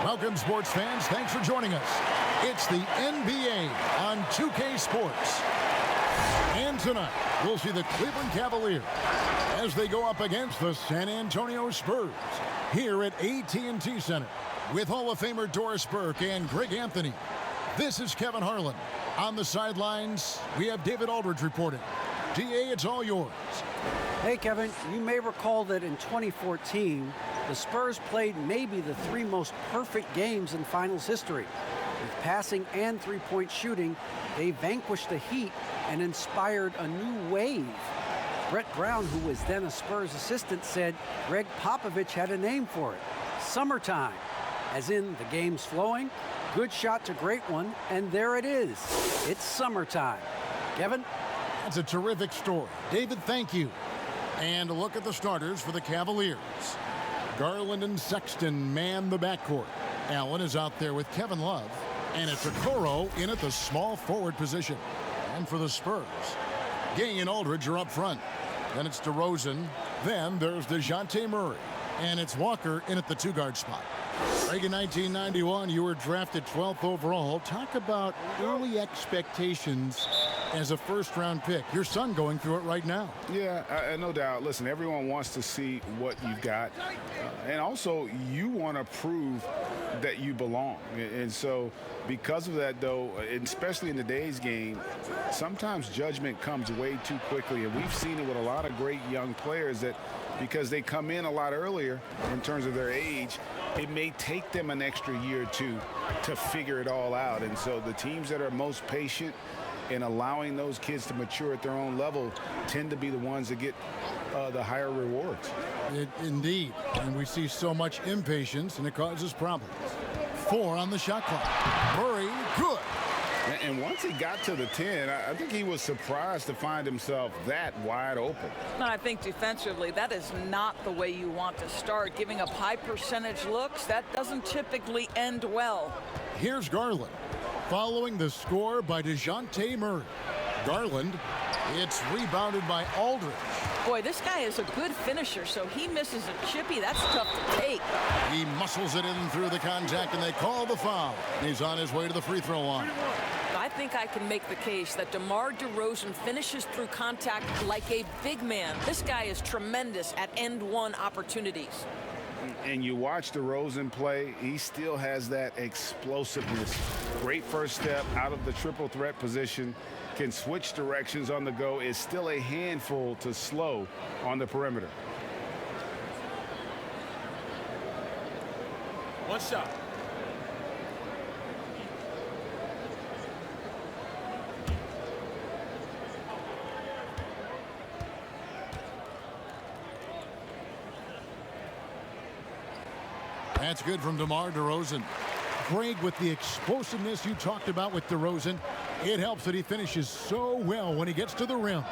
Welcome, sports fans. Thanks for joining us. It's the NBA on 2K Sports. And tonight, we'll see the Cleveland Cavaliers as they go up against the San Antonio Spurs here at AT&T Center with Hall of Famer Doris Burke and Greg Anthony. This is Kevin Harlan. On the sidelines, we have David Aldridge reporting. DA, it's all yours. Hey, Kevin, you may recall that in 2014, the Spurs played maybe the three most perfect games in finals history. With passing and three-point shooting, they vanquished the Heat and inspired a new wave. Brett Brown, who was then a Spurs assistant, said Greg Popovich had a name for it, summertime. As in, the game's flowing, good shot to great one, and there it is. It's summertime. Kevin? That's a terrific story. David, thank you. And a look at the starters for the Cavaliers. Garland and Sexton man the backcourt. Allen is out there with Kevin Love. And it's Okoro in at the small forward position. And for the Spurs, Gay and Aldridge are up front. Then it's DeRozan. Then there's DeJounte Murray. And it's Walker in at the two-guard spot. Greg, in 1991, you were drafted 12th overall. Talk about early expectations as a first-round pick. Your son going through it right now. Yeah, no doubt. Listen, everyone wants to see what you've got. And also, you want to prove that you belong. And so, because of that, though, especially in today's game, sometimes judgment comes way too quickly. And we've seen it with a lot of great young players that because they come in a lot earlier in terms of their age, it may take them an extra year or two to figure it all out. And so the teams that are most patient in allowing those kids to mature at their own level tend to be the ones that get the higher rewards. Indeed. And we see so much impatience, and it causes problems. 4 on the shot clock. Murray, good. And once he got to the 10, I think he was surprised to find himself that wide open. I think defensively, that is not the way you want to start. Giving up high percentage looks, that doesn't typically end well. Here's Garland, following the score by DeJounte Murray. Garland, it's rebounded by Aldridge. Boy, this guy is a good finisher, so he misses a chippy. That's tough to take. He muscles it in through the contact, and they call the foul. He's on his way to the free throw line. I think I can make the case that DeMar DeRozan finishes through contact like a big man. This guy is tremendous at end-one opportunities. And you watch DeRozan play, he still has that explosiveness. Great first step out of the triple threat position. Can switch directions on the go, is still a handful to slow on the perimeter. One shot. That's good from DeMar DeRozan. Greg, with the explosiveness you talked about with DeRozan, it helps that he finishes so well when he gets to the rim.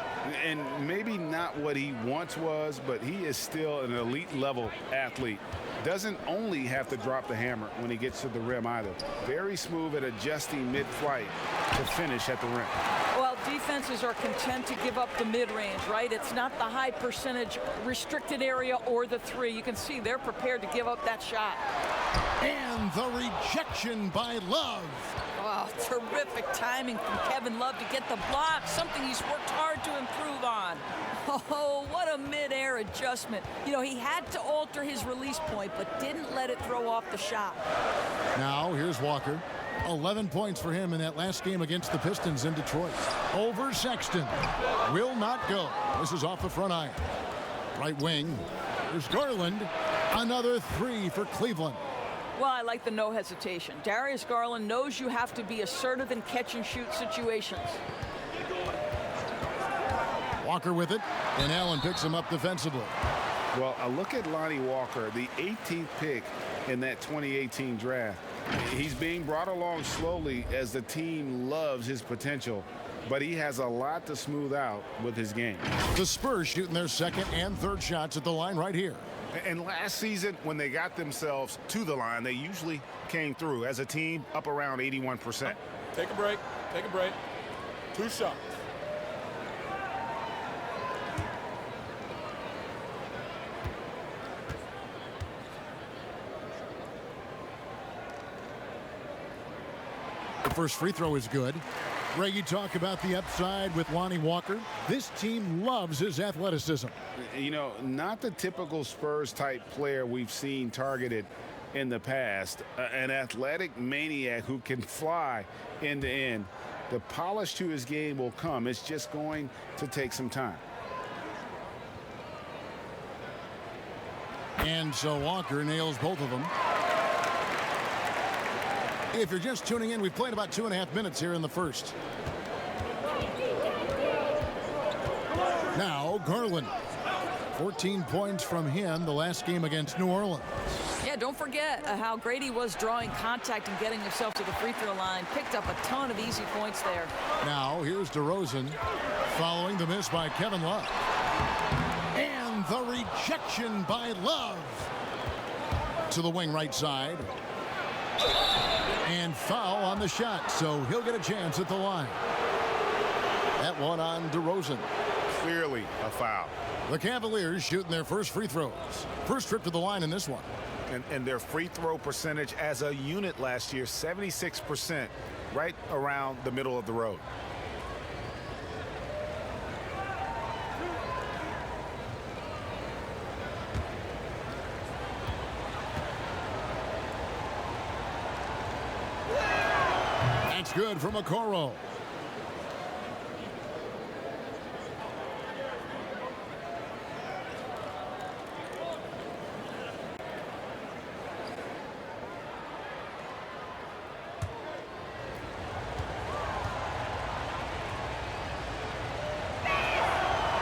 And maybe not what he once was, but he is still an elite level athlete. Doesn't only have to drop the hammer when he gets to the rim either. Very smooth at adjusting mid-flight to finish at the rim. Well, defenses are content to give up the mid-range, right? It's not the high percentage restricted area or the three. You can see they're prepared to give up that shot. And the rejection by Love. Oh, terrific timing from Kevin Love to get the block, something he's worked hard to improve on. Oh, what a mid-air adjustment. You know, he had to alter his release point, but didn't let it throw off the shot. Now, here's Walker. 11 points for him in that last game against the Pistons in Detroit. Over Sexton. Will not go. This is off the front iron. Right wing. There's Garland. Another 3 for Cleveland. Well, I like the no hesitation. Darius Garland knows you have to be assertive in catch-and-shoot situations. Walker with it, and Allen picks him up defensively. Well, a look at Lonnie Walker, the 18th pick in that 2018 draft. He's being brought along slowly as the team loves his potential, but he has a lot to smooth out with his game. The Spurs shooting their second and third shots at the line right here. And last season, when they got themselves to the line, they usually came through as a team up around 81%. Take a break. Take a break. 2 shots. first free throw is good. Ray, you talk about the upside with Lonnie Walker. This team loves his athleticism. You know, not the typical Spurs-type player we've seen targeted in the past. An athletic maniac who can fly end to end. The polish to his game will come. It's just going to take some time. And so Walker nails both of them. If you're just tuning in, we've played about 2.5 minutes here in the first. Now Garland. 14 points from him the last game against New Orleans. Yeah, don't forget how great he was drawing contact and getting himself to the free throw line. Picked up a ton of easy points there. Now here's DeRozan following the miss by Kevin Love. And the rejection by Love. To the wing right side. And foul on the shot, so he'll get a chance at the line. That one on DeRozan. Clearly a foul. The Cavaliers shooting their first free throws. First trip to the line in this one. And their free throw percentage as a unit last year, 76%, right around the middle of the road. That's good from Okoro.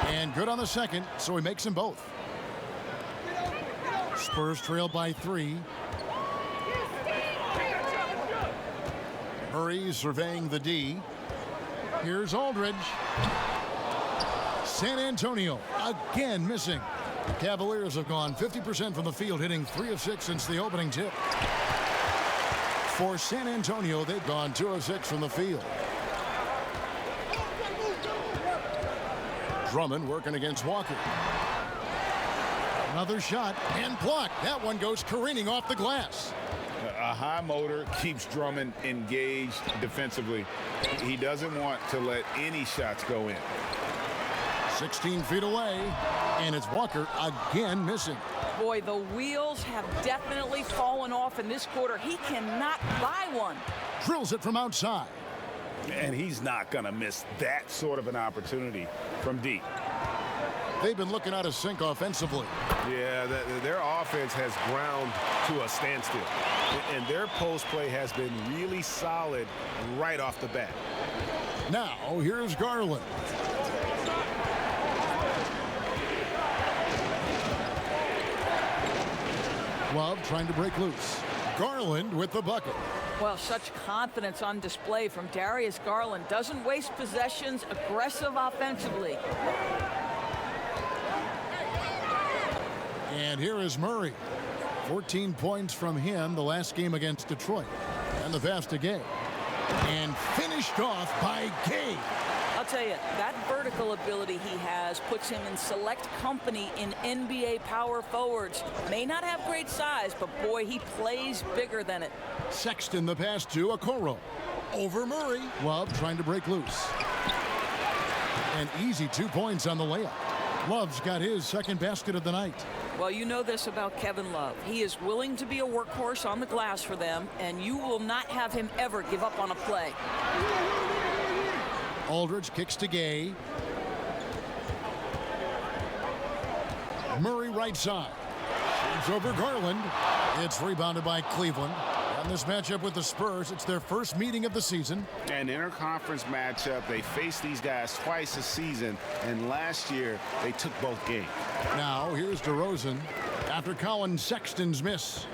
And good on the second, so he makes them both. Spurs trail by 3. Murray surveying the D. Here's Aldridge. San Antonio again missing. The Cavaliers have gone 50% from the field, hitting 3 of 6 since the opening tip. For San Antonio, they've gone 2 of 6 from the field. Drummond working against Walker. Another shot and blocked. That one goes careening off the glass. A high motor keeps Drummond engaged defensively. He doesn't want to let any shots go in. 16 feet away, and it's Walker again missing. Boy, the wheels have definitely fallen off in this quarter. He cannot buy one. Drills it from outside. And he's not going to miss that sort of an opportunity from deep. They've been looking out of sync offensively. Yeah, their offense has ground to a standstill. And their post play has been really solid right off the bat. Now, here's Garland. Love trying to break loose. Garland with the bucket. Well, such confidence on display from Darius Garland. Doesn't waste possessions, aggressive offensively. And here is Murray. 14 points from him the last game against Detroit. And the pass to Gay. And finished off by Gay. I'll tell you, that vertical ability he has puts him in select company in NBA power forwards. May not have great size, but boy, he plays bigger than it. Sexton the pass to Okoro. Over Murray. Love trying to break loose. An easy 2 points on the layup. Love's got his second basket of the night. Well, you know this about Kevin Love. He is willing to be a workhorse on the glass for them, and you will not have him ever give up on a play. Aldridge kicks to Gay. Murray right side. Shoots over Garland. It's rebounded by Cleveland. And this matchup with the Spurs, it's their first meeting of the season. An interconference matchup. They faced these guys twice a season, and last year they took both games. Now here's DeRozan after Colin Sexton's miss.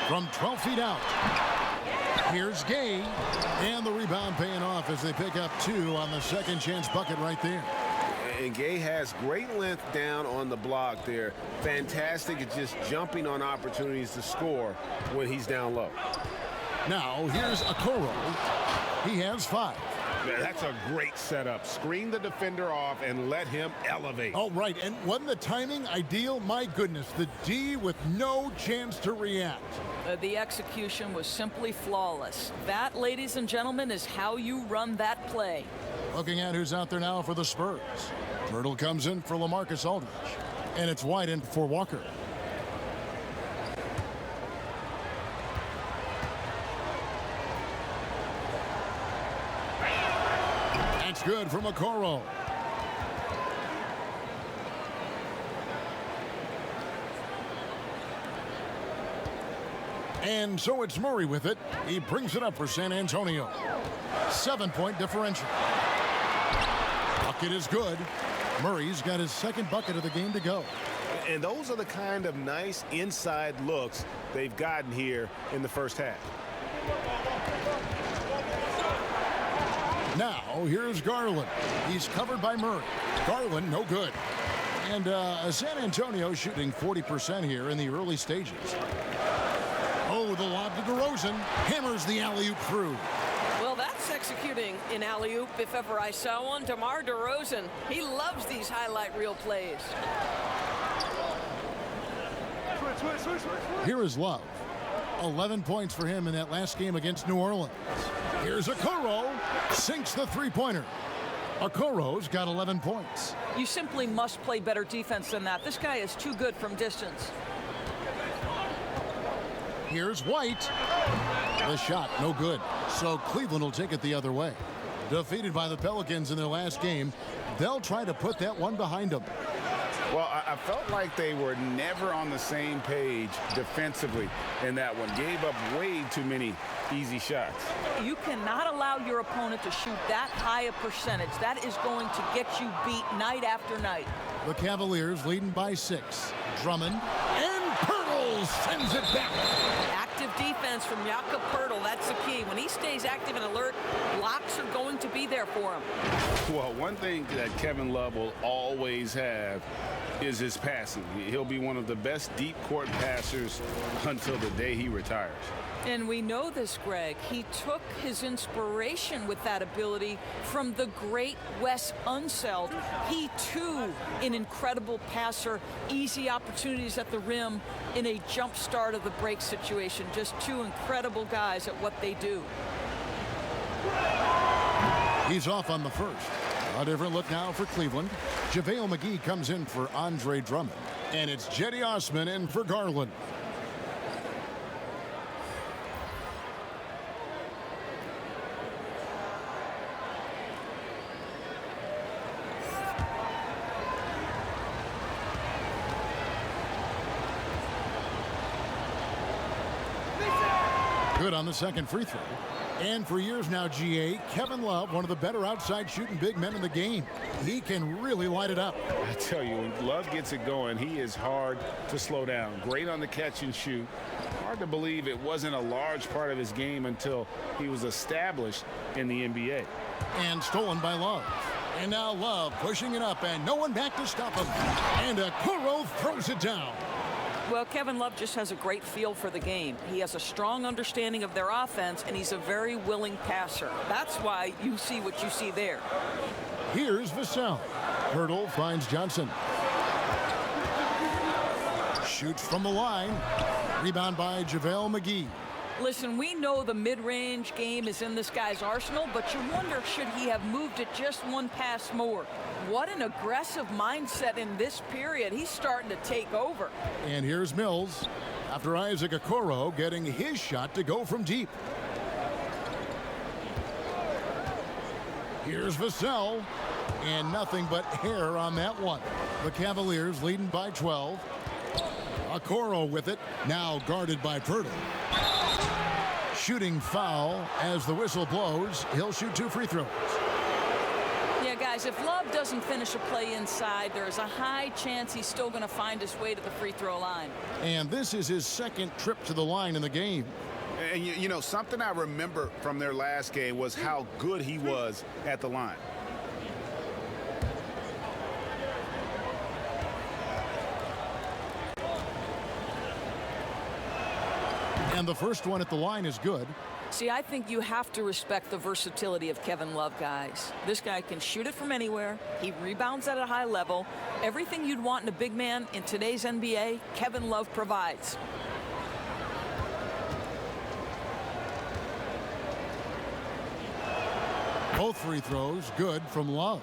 From 12 feet out. Here's Gay, and the rebound paying off as they pick up 2 on the second chance bucket right there. And Gay has great length down on the block there. Fantastic at just jumping on opportunities to score when he's down low. Now here's Okoro. He has 5. Yeah, that's a great setup. Screen the defender off and let him elevate. Oh, right. And wasn't the timing ideal? My goodness, the D with no chance to react. The execution was simply flawless. That, ladies and gentlemen, is how you run that play. Looking at who's out there now for the Spurs. Myrtle comes in for LaMarcus Aldridge. And it's wide in for Walker. That's good from Okoro. And so it's Murray with it. He brings it up for San Antonio. 7-point differential. Bucket is good. Murray's got his second bucket of the game to go. And those are the kind of nice inside looks they've gotten here in the first half. Now, here's Garland. He's covered by Murray. Garland, no good. And San Antonio shooting 40% here in the early stages. Oh, the lob to DeRozan. Hammers the alley-oop through. Well, that's executing an alley-oop if ever I saw one. DeMar DeRozan, he loves these highlight reel plays. Here is Love. 11 points for him in that last game against New Orleans. Here's Okoro. Sinks the three-pointer. Okoro's got 11 points. You simply must play better defense than that. This guy is too good from distance. Here's White. The shot, no good. So Cleveland will take it the other way. Defeated by the Pelicans in their last game, they'll try to put that one behind them. Well, I felt like they were never on the same page defensively in that one. Gave up way too many easy shots. You cannot allow your opponent to shoot that high a percentage. That is going to get you beat night after night. The Cavaliers leading by 6. Drummond and Pirtle sends it back. Active defense from Jakob Poeltl, that's the key. When he stays active and alert, blocks are going to be there for him. Well, one thing that Kevin Love will always have is his passing. He'll be one of the best deep court passers until the day he retires. And we know this, Greg. He took his inspiration with that ability from the great Wes Unseld. He, too, an incredible passer, easy opportunities at the rim in a jump start of the break situation. Just two incredible guys at what they do. He's off on the first. A different look now for Cleveland. JaVale McGee comes in for Andre Drummond. And it's Jetty Osman in for Garland. Good on the second free throw. And for years now, GA, Kevin Love, one of the better outside shooting big men in the game. He can really light it up. I tell you, when Love gets it going, he is hard to slow down. Great on the catch and shoot. Hard to believe it wasn't a large part of his game until he was established in the NBA. And stolen by Love. And now Love pushing it up, and no one back to stop him. And Okoro throws it down. Well, Kevin Love just has a great feel for the game. He has a strong understanding of their offense, and he's a very willing passer. That's why you see what you see there. Here's Vassell. Hurdle finds Johnson. Shoots from the line. Rebound by JaVale McGee. Listen, we know the mid-range game is in this guy's arsenal, but you wonder, should he have moved it just one pass more? What an aggressive mindset in this period. He's starting to take over. And here's Mills after Isaac Okoro getting his shot to go from deep. Here's Vassell, and nothing but hair on that one. The Cavaliers leading by 12. Okoro with it, now guarded by Poeltl. Shooting foul as the whistle blows. He'll shoot 2 free throws. Yeah, guys, if Love doesn't finish a play inside, there's a high chance he's still going to find his way to the free throw line. And this is his second trip to the line in the game. And you know, something I remember from their last game was how good he was at the line. And the first one at the line is good. See, I think you have to respect the versatility of Kevin Love, guys. This guy can shoot it from anywhere. He rebounds at a high level. Everything you'd want in a big man in today's NBA, Kevin Love provides. Both free throws good from Love.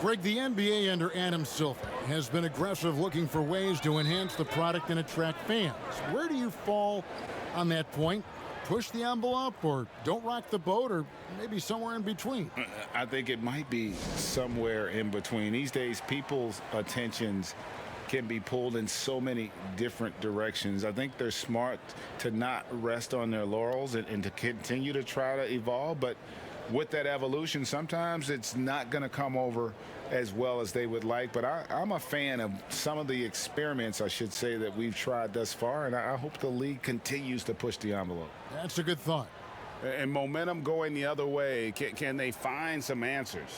Greg, the NBA under Adam Silver has been aggressive, looking for ways to enhance the product and attract fans. Where do you fall on that point? Push the envelope, or don't rock the boat, or maybe somewhere in between? I think it might be somewhere in between. These days, people's attentions can be pulled in so many different directions. I think they're smart to not rest on their laurels and to continue to try to evolve, but with that evolution, sometimes it's not going to come over as well as they would like. But I'm a fan of some of the experiments, I should say, that we've tried thus far, and I hope the league continues to push the envelope. That's a good thought. And momentum going the other way, can they find some answers?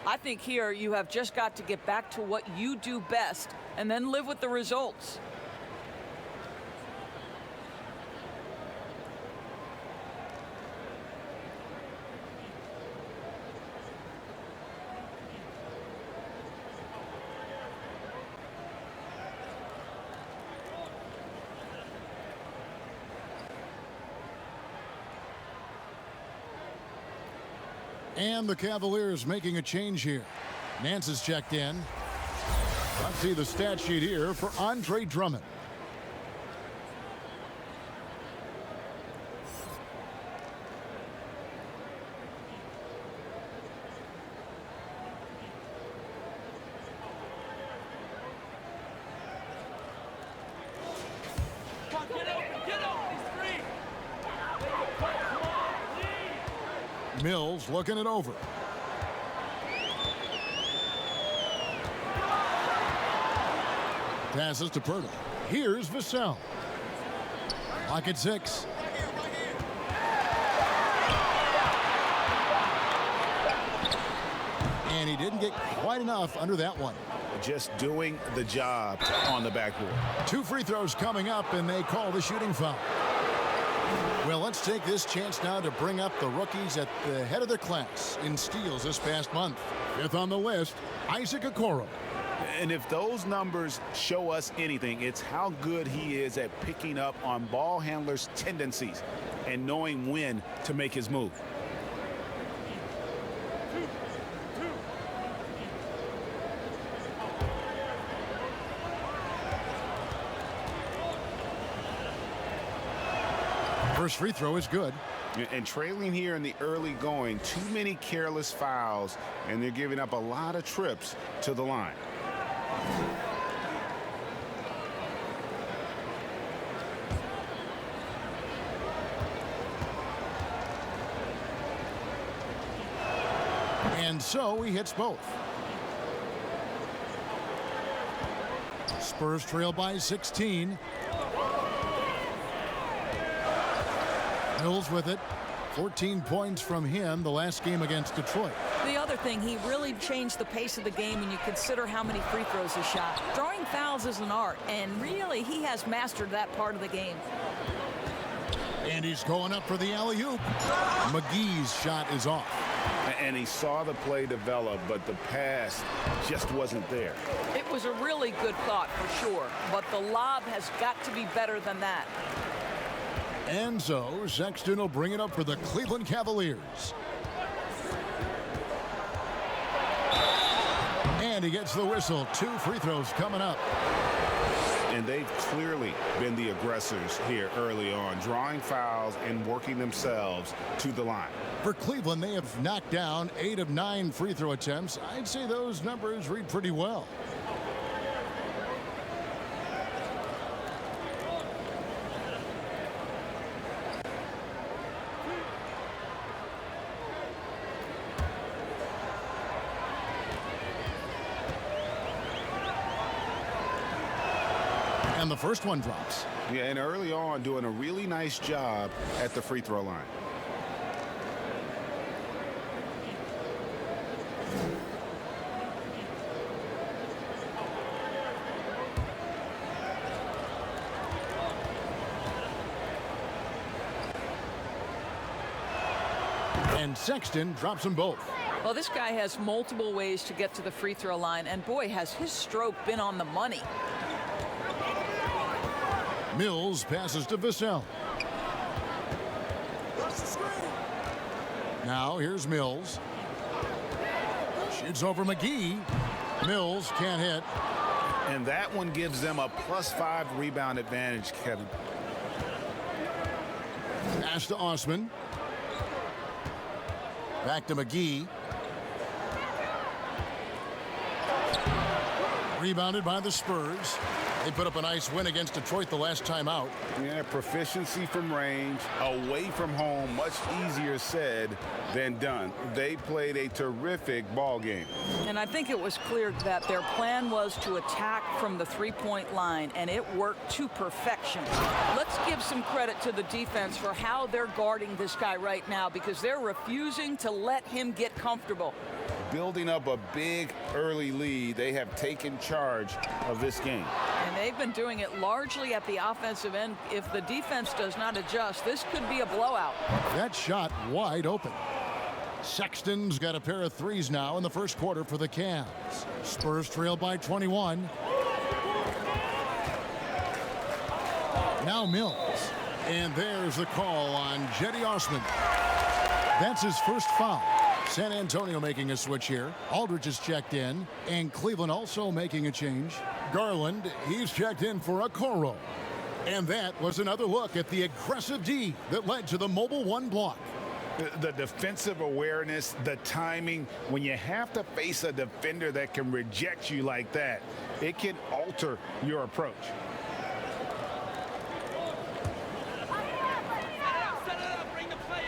I think here you have just got to get back to what you do best and then live with the results. And the Cavaliers making a change here. Nance is checked in. Let's see the stat sheet here for Andre Drummond. Mills looking it over. Passes to Pirtle. Here's Vassell. Lock at 6. And he didn't get quite enough under that one. Just doing the job on the backboard. 2 free throws coming up, and they call the shooting foul. Well, let's take this chance now to bring up the rookies at the head of their class in steals this past month. 5th on the list, Isaac Okoro. And if those numbers show us anything, it's how good he is at picking up on ball handlers' tendencies and knowing when to make his move. First free throw is good. And trailing here in the early going, too many careless fouls, and they're giving up a lot of trips to the line. And so he hits both. Spurs trail by 16. Mills with it. 14 points from him the last game against Detroit. The other thing, he really changed the pace of the game when you consider how many free throws he shot. Drawing fouls is an art, and really he has mastered that part of the game. And he's going up for the alley-oop. McGee's shot is off. And he saw the play develop, but the pass just wasn't there. It was a really good thought for sure, but the lob has got to be better than that. And so Sexton will bring it up for the Cleveland Cavaliers. And he gets the whistle. 2 free throws coming up. And they've clearly been the aggressors here early on, drawing fouls and working themselves to the line. For Cleveland, they have knocked down 8 of 9 free throw attempts. I'd say those numbers read pretty well. And the first one drops. Yeah, and early on doing a really nice job at the free throw line. And Sexton drops them both. Well, this guy has multiple ways to get to the free throw line, and boy, has his stroke been on the money. Mills passes to Vassell. Now here's Mills. Shoots over McGee. Mills can't hit. And that one gives them a +5 rebound advantage, Kevin. Pass to Osman. Back to McGee. Rebounded by the Spurs. They put up a nice win against Detroit the last time out. Yeah, proficiency from range, away from home, much easier said than done. They played a terrific ball game. And I think it was clear that their plan was to attack from the three-point line, and it worked to perfection. Let's give some credit to the defense for how they're guarding this guy right now, because they're refusing to let him get comfortable. Building up a big early lead, they have taken charge of this game. And they've been doing it largely at the offensive end. If the defense does not adjust, this could be a blowout. That shot wide open. Sexton's got a pair of threes now in the first quarter for the Cavs. Spurs trail by 21. Now Mills. And there's the call on Cedi Osman. That's his first foul. San Antonio making a switch here. Aldridge is checked in, and Cleveland also making a change. Garland, he's checked in for Okoro. And that was another look at the aggressive D that led to the mobile one block. The defensive awareness, the timing, when you have to face a defender that can reject you like that, it can alter your approach.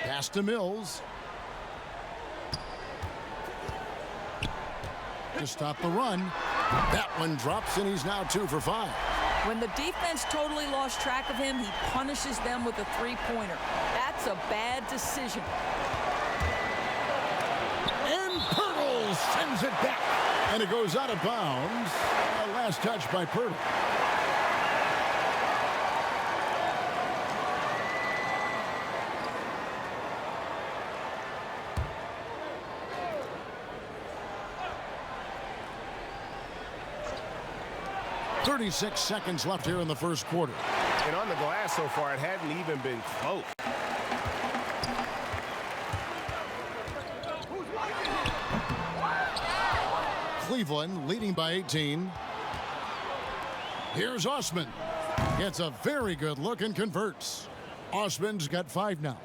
Pass to Mills. To stop the run. That one drops, and he's now 2 for 5. When the defense totally lost track of him, he punishes them with a three-pointer. That's a bad decision. And Pirtle sends it back. And it goes out of bounds. A last touch by Pirtle. .36 seconds left here in the first quarter. And on the glass so far, it hadn't even been close. Cleveland leading by 18. Here's Osman. Gets a very good look and converts. Osman's got 5 now.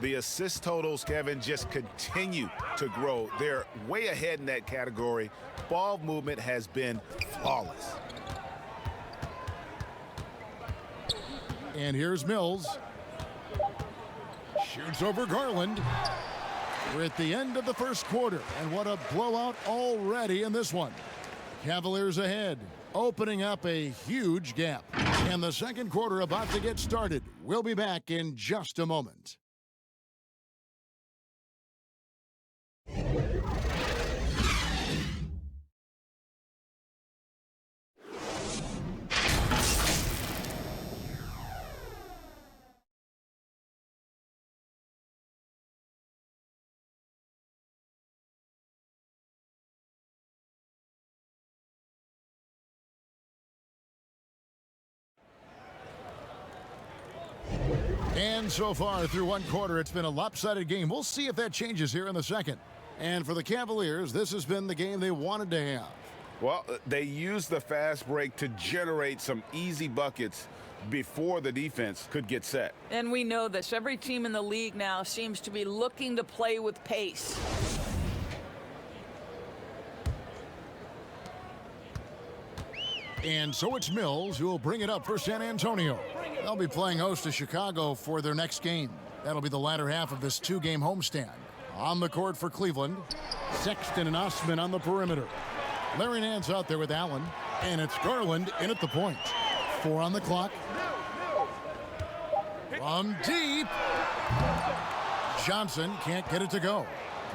The assist totals, Kevin, just continue to grow. They're way ahead in that category. Ball movement has been flawless. And here's Mills. Shoots over Garland. We're at the end of the first quarter, and what a blowout already in this one. Cavaliers ahead, opening up a huge gap. And the second quarter about to get started. We'll be back in just a moment. And so far through one quarter, it's been a lopsided game. We'll see if that changes here in the second. And for the Cavaliers, this has been the game they wanted to have. Well, they used the fast break to generate some easy buckets before the defense could get set. And we know this. Every team in the league now seems to be looking to play with pace. And so it's Mills who will bring it up for San Antonio. They'll be playing host to Chicago for their next game. That'll be the latter half of this two-game homestand. On the court for Cleveland, Sexton and Osman on the perimeter. Larry Nance out there with Allen, and it's Garland in at the point. 4 on the clock. From deep. Johnson can't get it to go.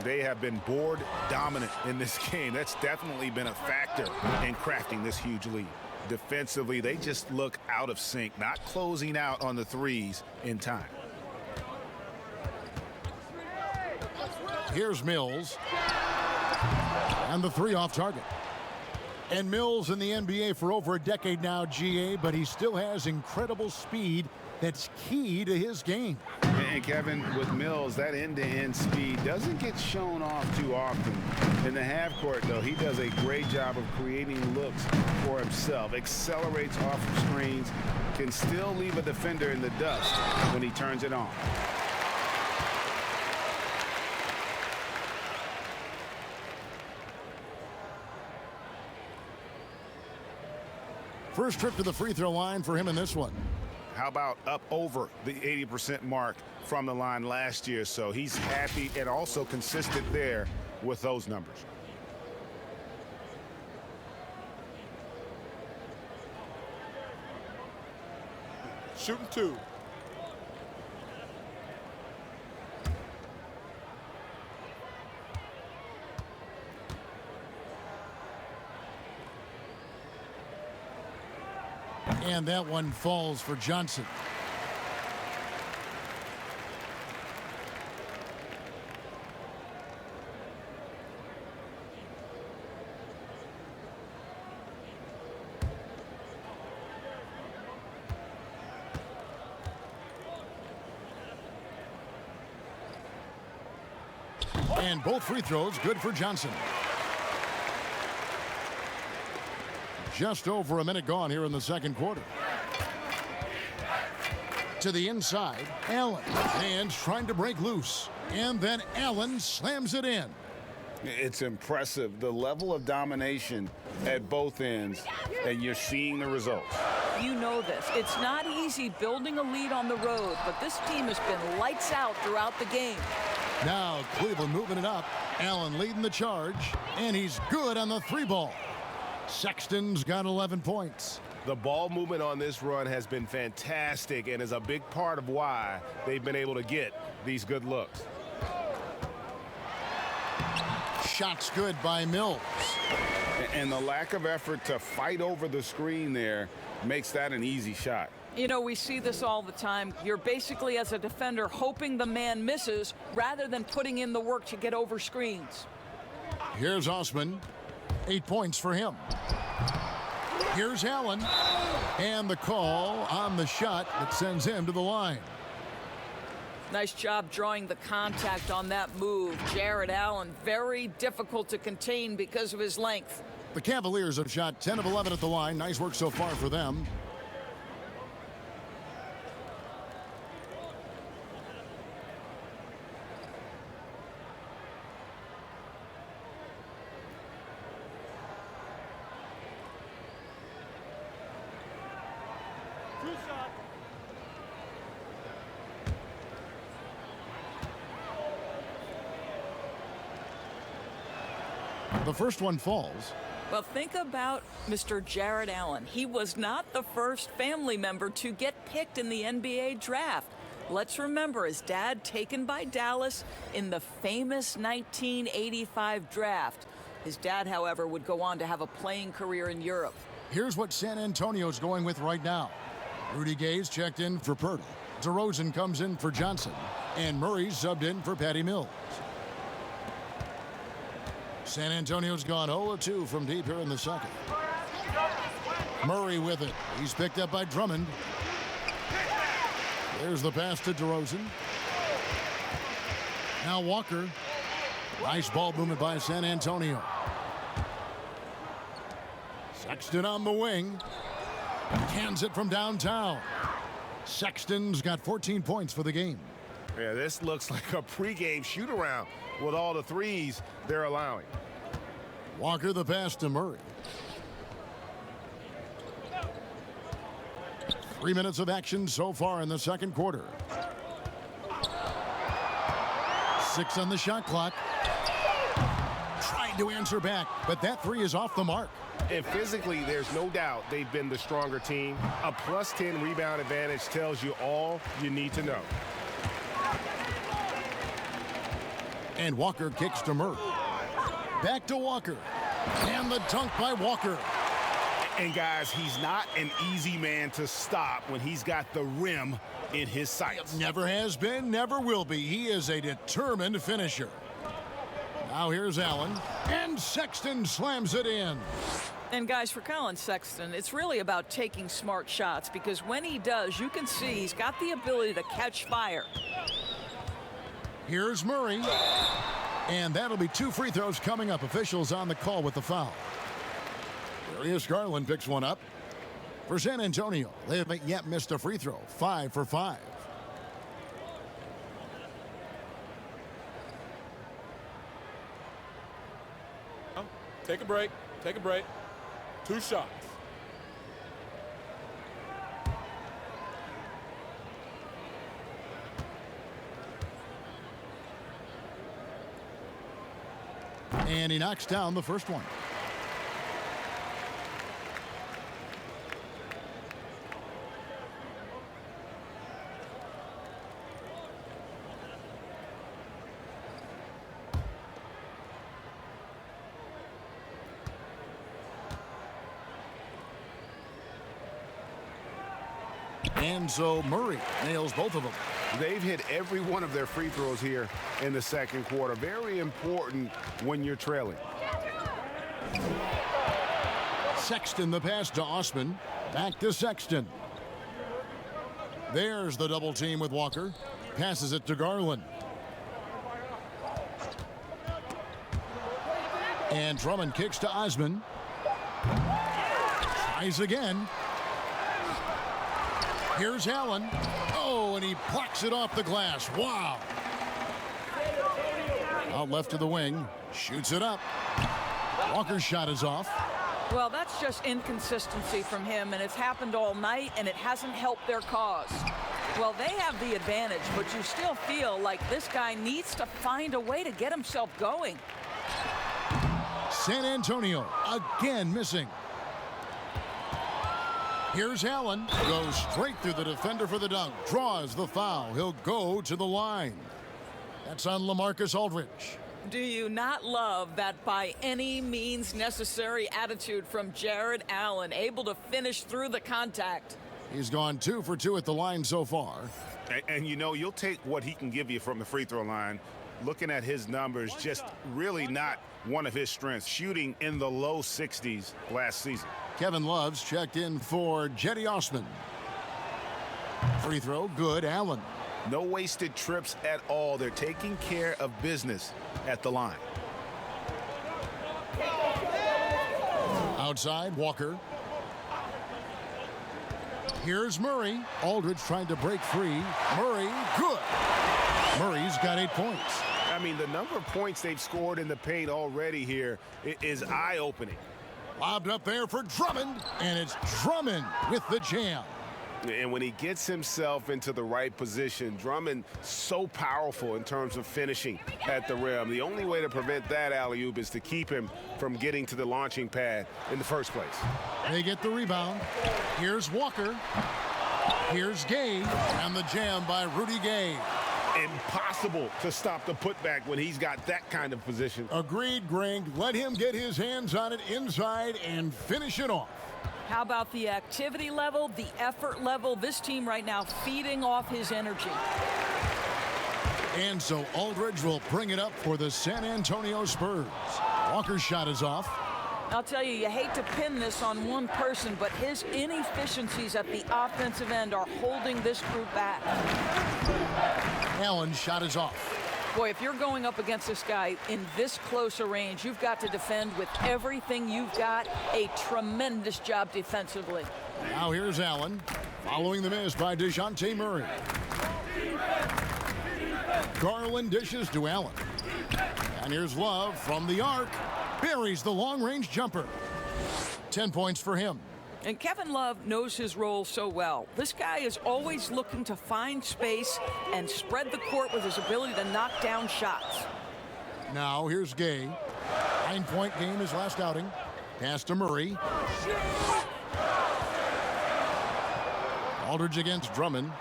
They have been board dominant in this game. That's definitely been a factor in crafting this huge lead. Defensively, they just look out of sync, not closing out on the threes in time. Here's Mills. And the three off target. And Mills in the NBA for over a decade now, GA, but he still has incredible speed that's key to his game. And Kevin, with Mills, that end-to-end speed doesn't get shown off too often. In the half court, though, he does a great job of creating looks for himself, accelerates off of screens, can still leave a defender in the dust when he turns it on. First trip to the free throw line for him in this one. How about up over the 80% mark from the line last year? So he's happy and also consistent there with those numbers. Shooting 2. And that one falls for Johnson. And both free throws good for Johnson. Just over a minute gone here in the second quarter. To the inside, Allen. Hands trying to break loose. And then Allen slams it in. It's impressive, the level of domination at both ends, and you're seeing the results. You know this. It's not easy building a lead on the road, but this team has been lights out throughout the game. Now Cleveland moving it up. Allen leading the charge, and he's good on the three ball. Sexton's got 11 points. The ball movement on this run has been fantastic and is a big part of why they've been able to get these good looks. Shots good by Mills. And the lack of effort to fight over the screen there makes that an easy shot. You know, we see this all the time. You're basically, as a defender, hoping the man misses rather than putting in the work to get over screens. Here's Osman. 8 points for him. Here's Allen. And the call on the shot that sends him to the line. Nice job drawing the contact on that move. Jared Allen, very difficult to contain because of his length. The Cavaliers have shot 10 of 11 at the line. Nice work so far for them. The first one falls. Well, think about Mr. Jared Allen. He was not the first family member to get picked in the NBA draft. Let's remember his dad taken by Dallas in the famous 1985 draft. His dad, however, would go on to have a playing career in Europe. Here's what San Antonio's going with right now. Rudy Gay's checked in for Pirtle. DeRozan comes in for Johnson. And Murray's subbed in for Patty Mills. San Antonio's gone 0-2 from deep here in the second. Murray with it. He's picked up by Drummond. There's the pass to DeRozan. Now Walker. Nice ball movement by San Antonio. Sexton on the wing. Cans it from downtown. Sexton's got 14 points for the game. Yeah, this looks like a pregame shoot-around with all the threes they're allowing. Walker the pass to Murray. 3 minutes of action so far in the second quarter. 6 on the shot clock. Trying to answer back, but that three is off the mark. And physically, there's no doubt they've been the stronger team. A +10 rebound advantage tells you all you need to know. And Walker kicks to Murray. Back to Walker. And the dunk by Walker. And guys, he's not an easy man to stop when he's got the rim in his sights. Never has been, never will be. He is a determined finisher. Now here's Allen, and Sexton slams it in. And guys, for Colin Sexton, it's really about taking smart shots, because when he does, you can see he's got the ability to catch fire. Here's Murray, and that'll be 2 free throws coming up. Officials on the call with the foul. Darius Garland picks one up. For San Antonio, they haven't yet missed a free throw. 5 for 5. Take a break. Take a break. 2 shots. And he knocks down the first one. And so Murray nails both of them. They've hit every one of their free throws here in the second quarter. Very important when you're trailing. Sexton the pass to Osman. Back to Sexton. There's the double team with Walker. Passes it to Garland. And Drummond kicks to Osman. Tries again. Here's Allen. Oh, and he plucks it off the glass. Wow. Out left to the wing. Shoots it up. Walker's shot is off. Well, that's just inconsistency from him, and it's happened all night, and it hasn't helped their cause. Well, they have the advantage, but you still feel like this guy needs to find a way to get himself going. San Antonio again missing. Here's Allen. Goes straight through the defender for the dunk. Draws the foul. He'll go to the line. That's on LaMarcus Aldridge. Do you not love that by any means necessary attitude from Jared Allen, able to finish through the contact? He's gone 2 for 2 at the line so far. And you know, you'll take what he can give you from the free throw line. Looking at his numbers, just really not one of his strengths. Shooting in the low 60s last season. Kevin Love's checked in for Jetty Osman. Free throw, good. Allen. No wasted trips at all. They're taking care of business at the line. Outside, Walker. Here's Murray. Aldridge trying to break free. Murray, good. Murray's got 8 points. I mean, the number of points they've scored in the paint already here is eye-opening. Lobbed up there for Drummond, and it's Drummond with the jam. And when he gets himself into the right position, Drummond so powerful in terms of finishing at the rim. The only way to prevent that alley-oop is to keep him from getting to the launching pad in the first place. They get the rebound. Here's Walker. Here's Gay, and the jam by Rudy Gay. Impossible to stop the putback when he's got that kind of position. Agreed, Greg. Let him get his hands on it inside and finish it off. How about the activity level, the effort level? This team right now feeding off his energy. And so Aldridge will bring it up for the San Antonio Spurs. Walker's shot is off. I'll tell you, you hate to pin this on one person, but his inefficiencies at the offensive end are holding this group back. Allen's shot is off. Boy, if you're going up against this guy in this close a range, you've got to defend with everything you've got. A tremendous job defensively. Now here's Allen, following the miss by DeJounte Murray. Garland dishes to Allen. And here's Love from the arc. Buries the long-range jumper. 10 points for him. And Kevin Love knows his role so well. This guy is always looking to find space and spread the court with his ability to knock down shots. Now here's Gay. 9-point game his last outing. Pass to Murray. Aldridge against Drummond.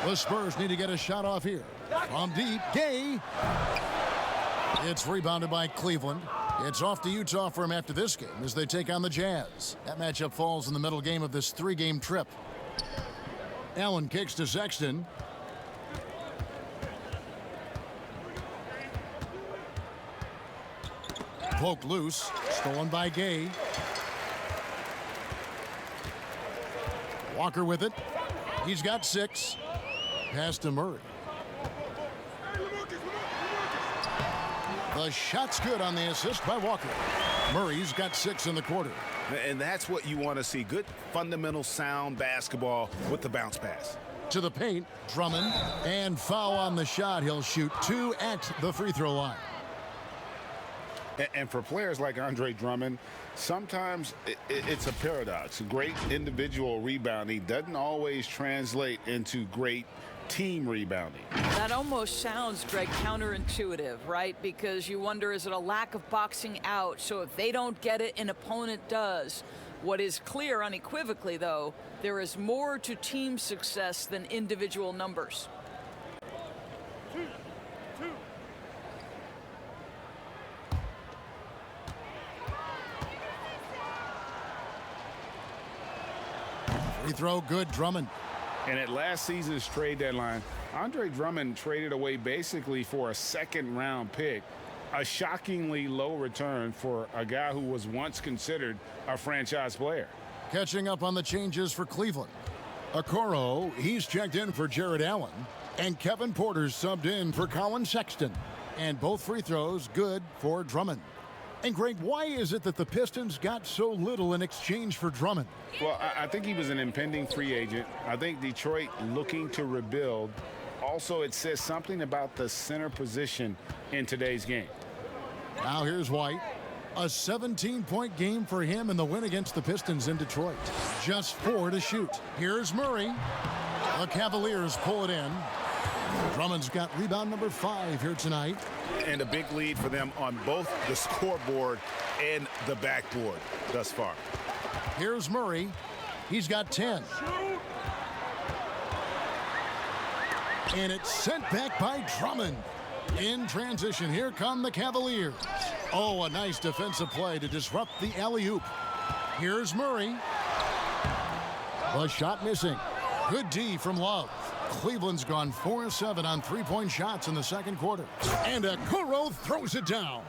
The Spurs need to get a shot off here. From deep, Gay. It's rebounded by Cleveland. It's off to Utah for him after this game as they take on the Jazz. That matchup falls in the middle game of this 3-game trip. Allen kicks to Sexton. Poked loose. Stolen by Gay. Walker with it. He's got 6. Pass to Murray. The shot's good on the assist by Walker. Murray's got 6 in the quarter. And that's what you want to see. Good, fundamental, sound basketball with the bounce pass. To the paint, Drummond, and foul on the shot. He'll shoot 2 at the free throw line. And for players like Andre Drummond, sometimes it's a paradox. Great individual rebounding doesn't always translate into great team rebounding. That almost sounds, Greg, counterintuitive, right? Because you wonder, is it a lack of boxing out? So if they don't get it, an opponent does. What is clear unequivocally, though, there is more to team success than individual numbers. Free throw good, Drummond. And at last season's trade deadline, Andre Drummond traded away basically for a second-round pick, a shockingly low return for a guy who was once considered a franchise player. Catching up on the changes for Cleveland. Okoro, he's checked in for Jared Allen. And Kevin Porter's subbed in for Colin Sexton. And both free throws good for Drummond. And Greg, why is it that the Pistons got so little in exchange for Drummond? Well, I think he was an impending free agent. I think Detroit looking to rebuild. Also, it says something about the center position in today's game. Now here's White. A 17-point game for him in the win against the Pistons in Detroit. Just 4 to shoot. Here's Murray. The Cavaliers pull it in. Drummond's got rebound number 5 here tonight. And a big lead for them on both the scoreboard and the backboard thus far. Here's Murray. He's got 10. And it's sent back by Drummond. In transition, here come the Cavaliers. Oh, a nice defensive play to disrupt the alley-oop. Here's Murray. The shot missing. Good D from Love. Cleveland's gone 4-7 on three-point shots in the second quarter. And Okoro throws it down.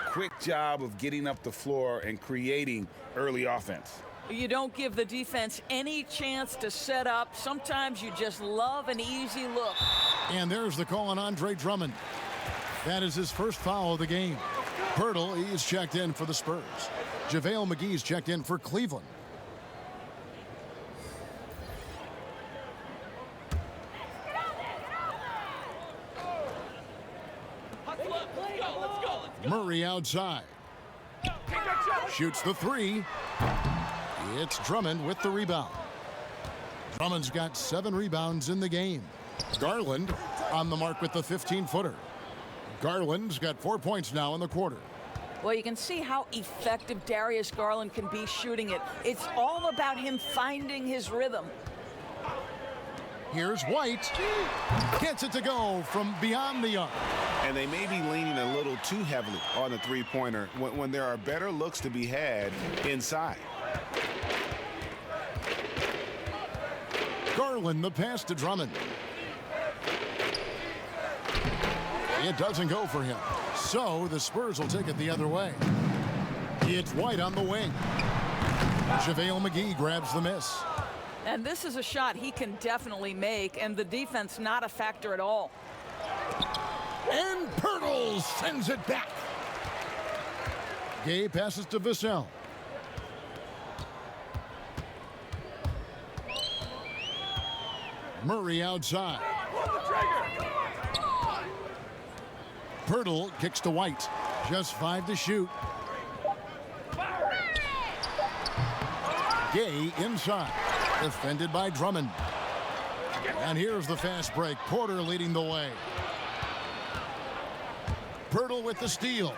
Quick job of getting up the floor and creating early offense. You don't give the defense any chance to set up. Sometimes you just love an easy look. And there's the call on Andre Drummond. That is his first foul of the game. Pirtle, he's checked in for the Spurs. JaVale McGee's checked in for Cleveland. Murray outside. Shoots the 3. It's Drummond with the rebound. Drummond's got 7 rebounds in the game. Garland on the mark with the 15-footer. Garland's got 4 points now in the quarter. Well, you can see how effective Darius Garland can be shooting it. It's all about him finding his rhythm. Here's White. Gets it to go from beyond the arc. And they may be leaning a little too heavily on the three-pointer when there are better looks to be had inside. Garland, the pass to Drummond. It doesn't go for him. So the Spurs will take it the other way. It's White on the wing. JaVale McGee grabs the miss. And this is a shot he can definitely make, and the defense not a factor at all. And Pirtle sends it back. Gay passes to Vassell. Murray outside. Pirtle kicks to White. Just 5 to shoot. Gay inside. Defended by Drummond. And here's the fast break. Porter leading the way. Pirtle with the steal.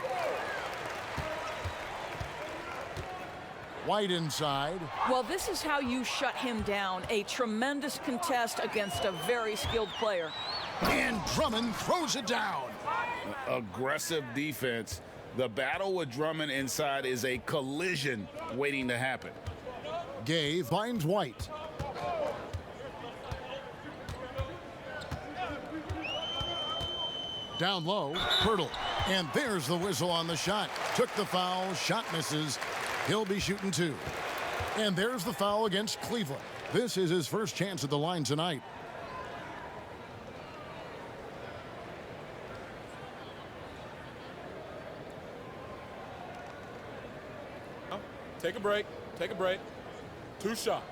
White inside. Well, this is how you shut him down. A tremendous contest against a very skilled player. And Drummond throws it down. Aggressive defense. The battle with Drummond inside is a collision waiting to happen. Gay finds White. Down low, Pirtle. And there's the whistle on the shot. Took the foul, shot misses. He'll be shooting 2. And there's the foul against Cleveland. This is his first chance at the line tonight. Take a break. Take a break. 2 shots.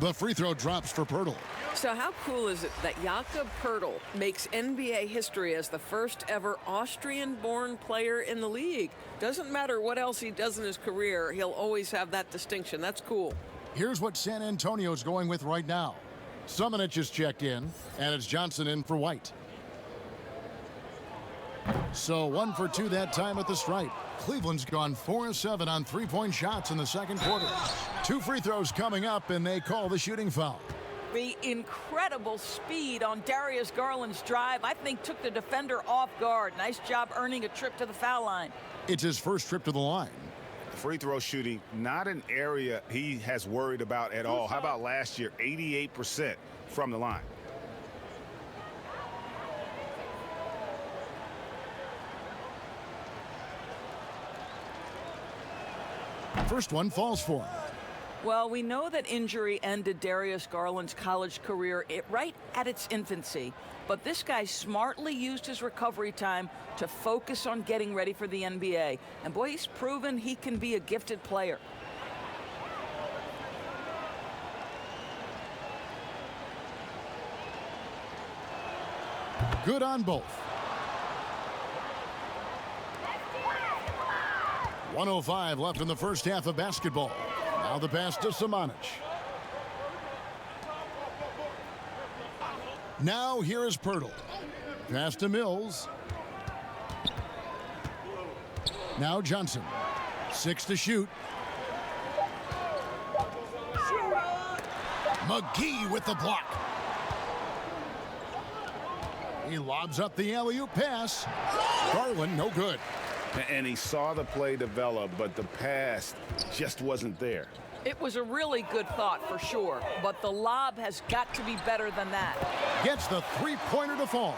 The free throw drops for Pirtle. So how cool is it that Jakob Pirtle makes NBA history as the first ever Austrian-born player in the league? Doesn't matter what else he does in his career, he'll always have that distinction. That's cool. Here's what San Antonio's going with right now. Summonich is checked in, and it's Johnson in for White. So 1 for 2 that time at the stripe. Cleveland's gone 4 of 7 on 3-point shots in the second quarter. 2 free throws coming up, and they call the shooting foul. The incredible speed on Darius Garland's drive, I think, took the defender off guard. Nice job earning a trip to the foul line. It's his first trip to the line. Free throw shooting, not an area he has worried about at all. How about last year, 88% from the line? First one falls for him. Well, we know that injury ended Darius Garland's college career right at its infancy. But this guy smartly used his recovery time to focus on getting ready for the NBA. And boy, he's proven he can be a gifted player. Good on both. 1:05 left in the first half of basketball. Now the pass to Summonich. Now here is Pirtle. Pass to Mills. Now Johnson. 6 to shoot. McGee with the block. He lobs up the alley-oop pass. Garland, no good. And he saw the play develop, but the pass just wasn't there. It was a really good thought for sure, but the lob has got to be better than that. Gets the three-pointer to fall.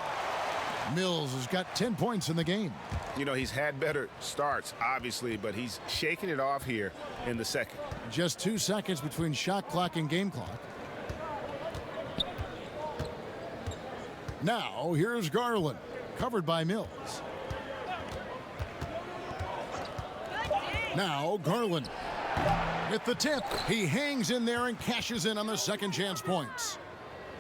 Mills has got 10 points in the game. You know, he's had better starts, obviously, but he's shaking it off here in the second. Just 2 seconds between shot clock and game clock. Now, here's Garland, covered by Mills. Now, Garland with the tip. He hangs in there and cashes in on the second chance points.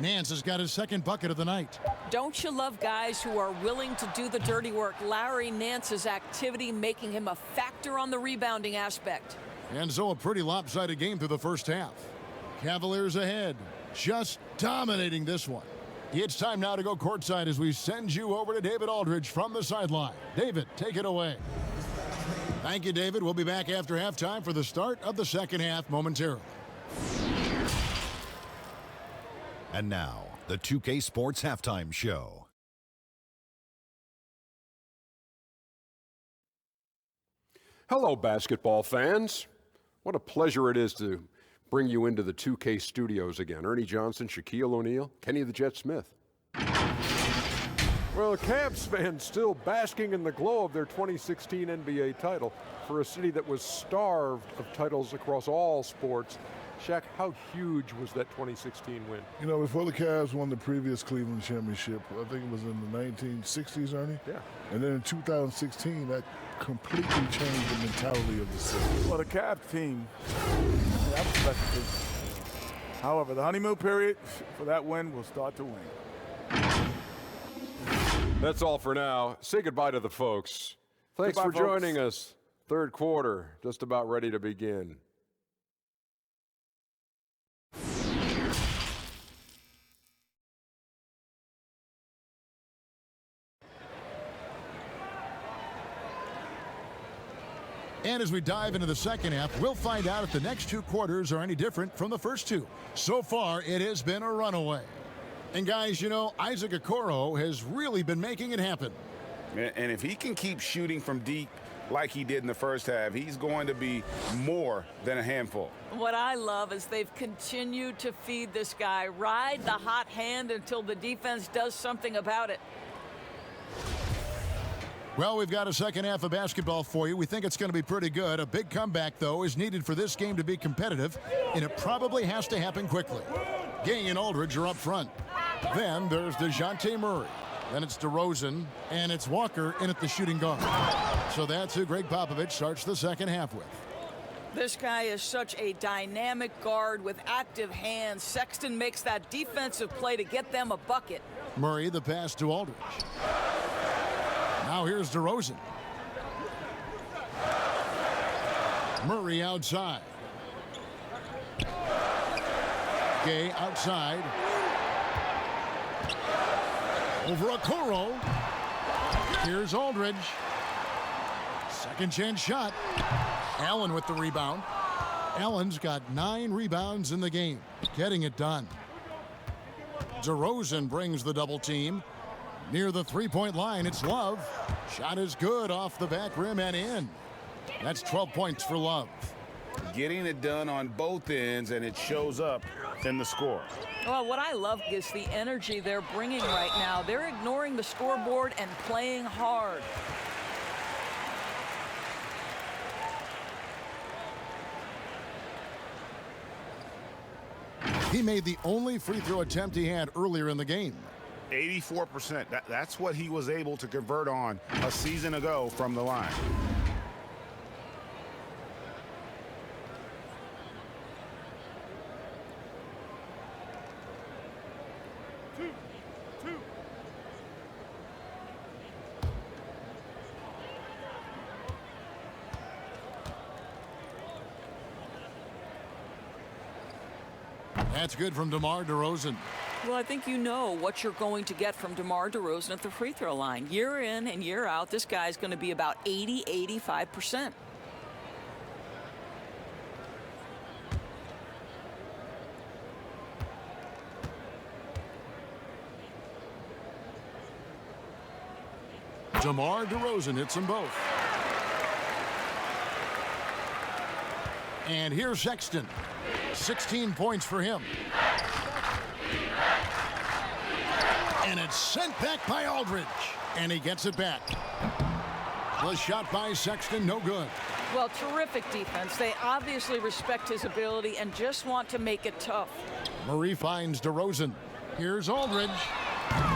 Nance has got his second bucket of the night. Don't you love guys who are willing to do the dirty work? Larry Nance's activity making him a factor on the rebounding aspect. And so a pretty lopsided game through the first half. Cavaliers ahead, just dominating this one. It's time now to go courtside as we send you over to David Aldridge from the sideline. David, take it away. Thank you, David. We'll be back after halftime for the start of the second half momentarily. And now, the 2K Sports Halftime Show. Hello, basketball fans. What a pleasure it is to bring you into the 2K studios again. Ernie Johnson, Shaquille O'Neal, Kenny the Jet Smith. Well, Cavs fans still basking in the glow of their 2016 NBA title for a city that was starved of titles across all sports. Shaq, how huge was that 2016 win? You know, before the Cavs won the previous Cleveland championship, I think it was in the 1960s, Ernie? Yeah. And then in 2016, that completely changed the mentality of the city. Well, the Cavs team, that was special too. However, the honeymoon period for that win will start to wane. That's all for now. Say goodbye to the folks. Thanks Goodbye, for joining us. Third quarter, just about ready to begin. And as we dive into the second half, we'll find out if the next 2 quarters are any different from the first 2. So far, it has been a runaway. And guys, you know, Isaac Okoro has really been making it happen. And if he can keep shooting from deep like he did in the first half, he's going to be more than a handful. What I love is they've continued to feed this guy, ride the hot hand until the defense does something about it. Well, we've got a second half of basketball for you. We think it's going to be pretty good. A big comeback, though, is needed for this game to be competitive, and it probably has to happen quickly. Gang and Aldridge are up front. Then there's DeJounte Murray. Then it's DeRozan, and it's Walker in at the shooting guard. So that's who Greg Popovich starts the second half with. This guy is such a dynamic guard with active hands. Sexton makes that defensive play to get them a bucket. Murray, the pass to Aldridge. Now here's DeRozan. Murray outside. Gay outside. Over Okoro. Here's Aldridge. Second chance shot. Allen with the rebound. Allen's got 9 rebounds in the game, getting it done. DeRozan brings the double team. Near the three-point line, it's Love. Shot is good off the back rim and in. That's 12 points for Love. Getting it done on both ends, and it shows up in the score. Well, what I love is the energy they're bringing right now. They're ignoring the scoreboard and playing hard. He made the only free throw attempt he had earlier in the game. 84%. That's what he was able to convert on a season ago from the line. That's good from DeMar DeRozan. Well, I think you know what you're going to get from DeMar DeRozan at the free throw line. Year in and year out, this guy's going to be about 80–85%. DeMar DeRozan hits them both. And here's Sexton. 16 points for him. And it's sent back by Aldridge. And he gets it back. The shot by Sexton, no good. Well, terrific defense. They obviously respect his ability and just want to make it tough. Murray finds DeRozan. Here's Aldridge.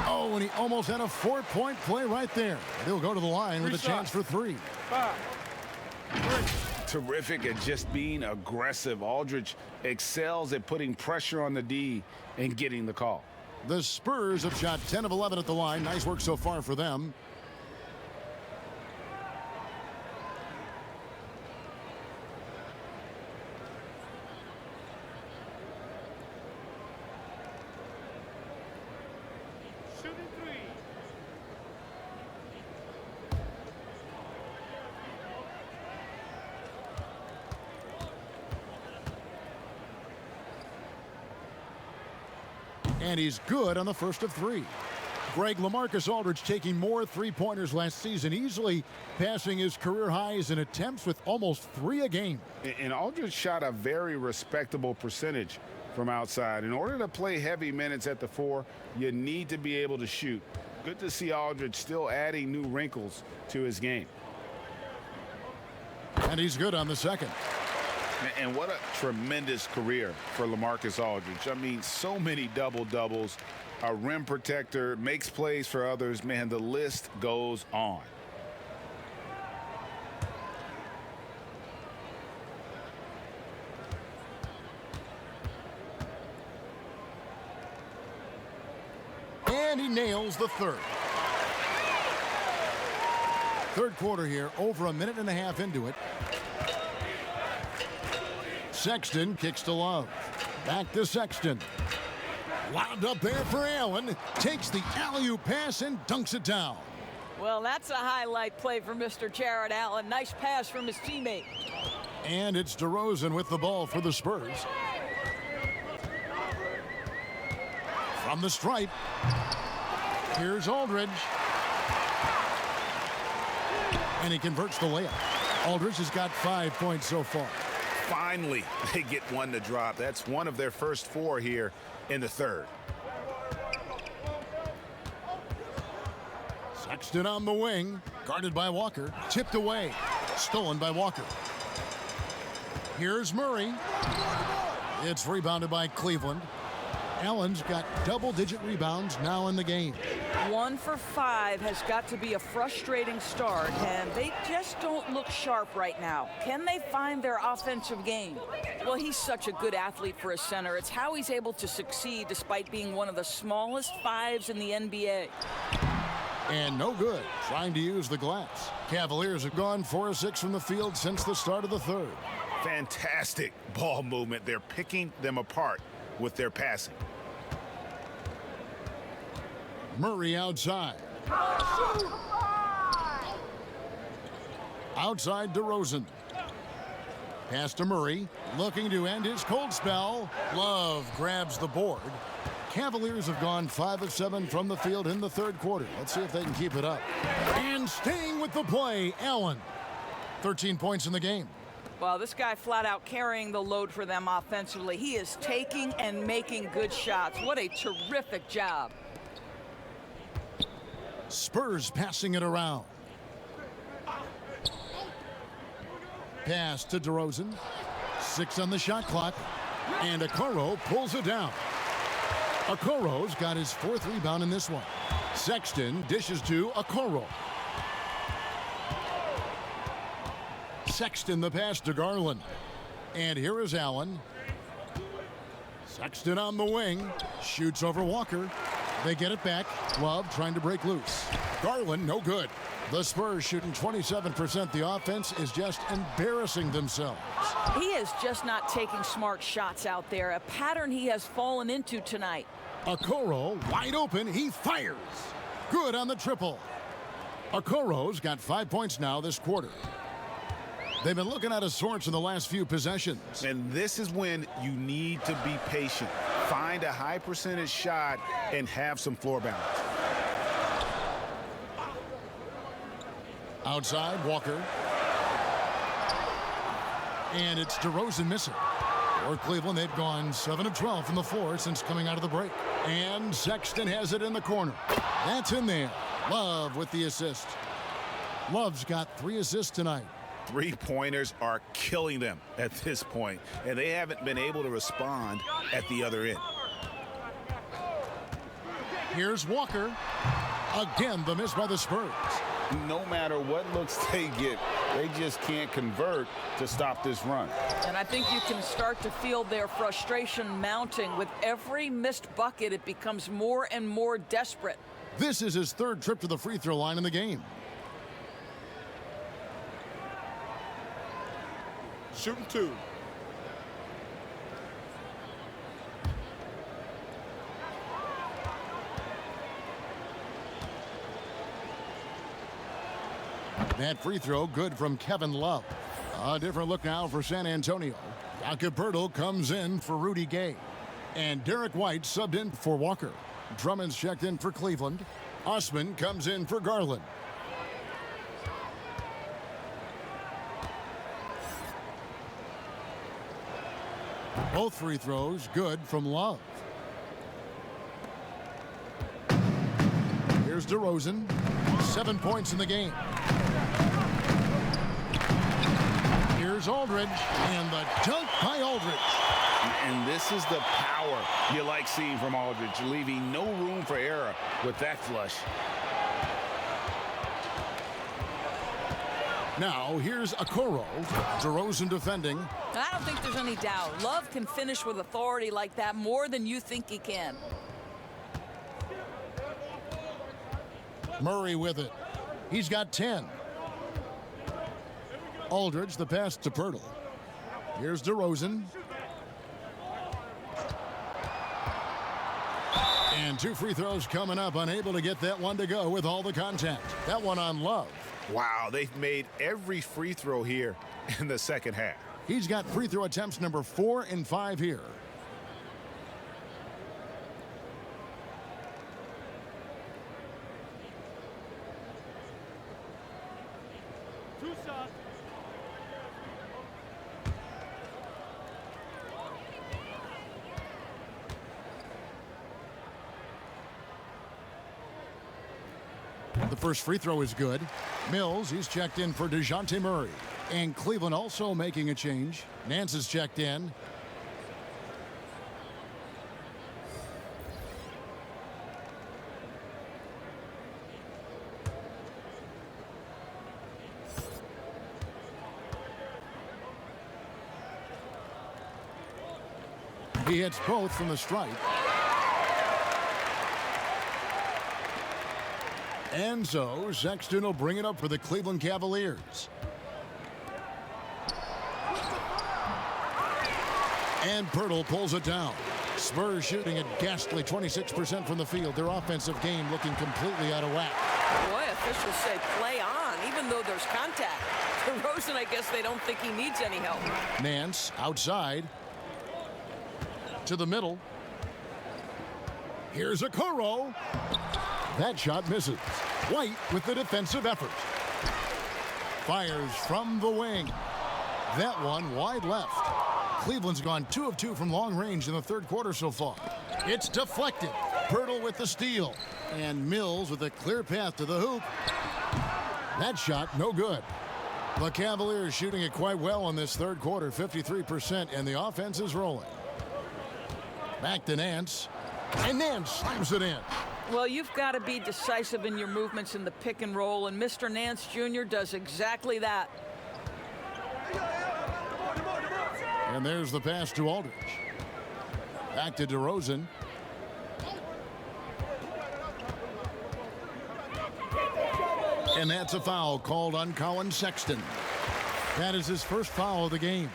Oh, and he almost had a 4-point play right there. He'll go to the line with a chance for 3. 5, 3. Terrific at just being aggressive. Aldridge excels at putting pressure on the D and getting the call. The Spurs have shot 10 of 11 at the line. Nice work so far for them. Shooting 3. And he's good on the first of 3. Greg, LaMarcus Aldridge taking more three-pointers last season, easily passing his career highs in attempts with almost 3 a game. And Aldridge shot a very respectable percentage from outside. In order to play heavy minutes at the 4, you need to be able to shoot. Good to see Aldridge still adding new wrinkles to his game. And he's good on the second. And what a tremendous career for LaMarcus Aldridge. I mean, so many double-doubles, a rim protector, makes plays for others. Man, the list goes on. And he nails the third. Third quarter here, over a minute and a half into it. Sexton kicks to Love. Back to Sexton. Wound up there for Allen. Takes the alley-oop pass and dunks it down. Well, that's a highlight play for Mr. Jared Allen. Nice pass from his teammate. And it's DeRozan with the ball for the Spurs. From the stripe, here's Aldridge. And he converts the layup. Aldridge has got 5 points so far. Finally, they get one to drop. That's one of their first 4 here in the third. Sexton on the wing, guarded by Walker, tipped away, stolen by Walker. Here's Murray. It's rebounded by Cleveland. Allen's got double-digit rebounds now in the game. 1 for 5 has got to be a frustrating start, and they just don't look sharp right now. Can they find their offensive game? Well, he's such a good athlete for a center. It's how he's able to succeed despite being one of the smallest 5s in the NBA. And no good, trying to use the glass. Cavaliers have gone 4 of 6 from the field since the start of the third. Fantastic ball movement. They're picking them apart with their passing. Murray outside. Outside DeRozan. Pass to Murray, looking to end his cold spell. Love grabs the board. Cavaliers have gone 5 of 7 from the field in the third quarter. Let's see if they can keep it up. And staying with the play, Allen. 13 points in the game. Well, this guy flat out carrying the load for them offensively. He is taking and making good shots. What a terrific job. Spurs passing it around. Pass to DeRozan. 6 on the shot clock. And Okoro pulls it down. Okoro's got his 4th rebound in this one. Sexton dishes to Okoro. Sexton the pass to Garland. And here is Allen. Sexton on the wing. Shoots over Walker. They get it back. Love trying to break loose. Garland, no good. The Spurs shooting 27%. The offense is just embarrassing themselves. He is just not taking smart shots out there. A pattern he has fallen into tonight. Okoro wide open. He fires. Good on the triple. Okoro's got 5 points now this quarter. They've been looking out of sorts in the last few possessions. And this is when you need to be patient. Find a high percentage shot and have some floor balance. Outside, Walker. And it's DeRozan missing. For Cleveland, they've gone 7 of 12 from the floor since coming out of the break. And Sexton has it in the corner. That's in there. Love with the assist. Love's got 3 assists tonight. 3-pointers are killing them at this point, and they haven't been able to respond at the other end. Here's Walker. Again, the miss by the Spurs. No matter what looks they get, they just can't convert to stop this run. And I think you can start to feel their frustration mounting. With every missed bucket, it becomes more and more desperate. This is his 3rd trip to the free throw line in the game. Shooting 2. That free throw good from Kevin Love. A different look now for San Antonio. Jakob Poeltl comes in for Rudy Gay. And Derek White subbed in for Walker. Drummond's checked in for Cleveland. Osman comes in for Garland. Both free throws good from Love. Here's DeRozan. 7 points in the game. Here's Aldridge. And the dunk by Aldridge. And this is the power you like seeing from Aldridge, leaving no room for error with that flush. Now, here's Okoro. DeRozan defending. I don't think there's any doubt. Love can finish with authority like that more than you think he can. Murray with it. He's got 10. Aldridge, the pass to Poeltl. Here's DeRozan. And 2 free throws coming up. Unable to get that one to go with all the contact. That one on Love. Wow, they've made every free throw here in the second half. He's got free throw attempts number 4 and 5 here. 2 shots. The first free throw is good. Mills, he's checked in for DeJounte Murray. And Cleveland also making a change. Nance is checked in. He hits both from the stripe. And so Sexton will bring it up for the Cleveland Cavaliers. And Pirtle pulls it down. Spurs shooting a ghastly 26% from the field. Their offensive game looking completely out of whack. Boy, officials say play on, even though there's contact. DeRozan, I guess they don't think he needs any help. Nance outside. To the middle. Here's a Okoro. That shot misses. White with the defensive effort. Fires from the wing. That one wide left. Cleveland's gone 2 of 2 from long range in the third quarter so far. It's deflected. Pirtle with the steal. And Mills with a clear path to the hoop. That shot no good. The Cavaliers shooting it quite well in this third quarter, 53%, and the offense is rolling. Back to Nance. And Nance slams it in. Well, you've got to be decisive in your movements in the pick and roll, and Mr. Nance Jr. does exactly that. And there's the pass to Aldridge. Back to DeRozan. And that's a foul called on Colin Sexton. That is his first foul of the game.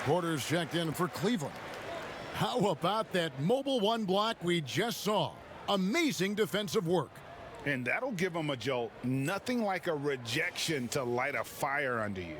Porter's checked in for Cleveland. How about that mobile one block we just saw? Amazing defensive work. And that'll give them a jolt. Nothing like a rejection to light a fire under you.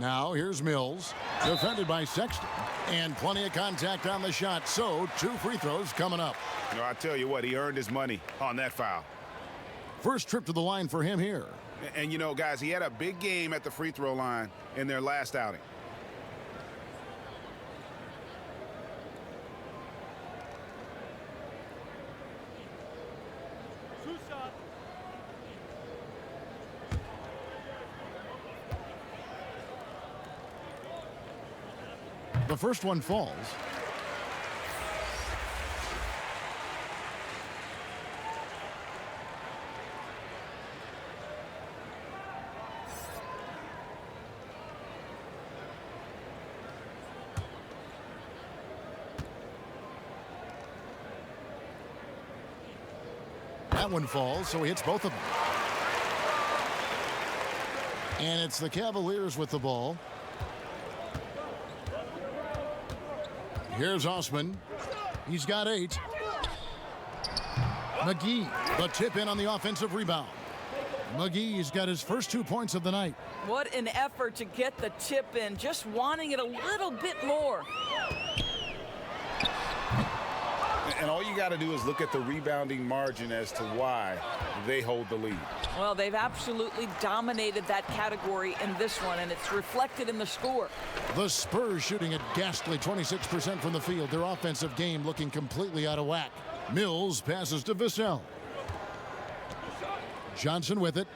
Now here's Mills, defended by Sexton, and plenty of contact on the shot, so 2 free throws coming up. No, I tell you what, he earned his money on that foul. First trip to the line for him here. And you know, guys, he had a big game at the free throw line in their last outing. The first one falls. That one falls, so he hits both of them. And it's the Cavaliers with the ball. Here's Osman. He's got 8. McGee, the tip in on the offensive rebound. McGee's got his first 2 points of the night. What an effort to get the tip in, just wanting it a little bit more. And all you got to do is look at the rebounding margin as to why they hold the lead. Well, they've absolutely dominated that category in this one, and it's reflected in the score. The Spurs shooting a ghastly 26% from the field. Their offensive game looking completely out of whack. Mills passes to Vassell. Johnson with it.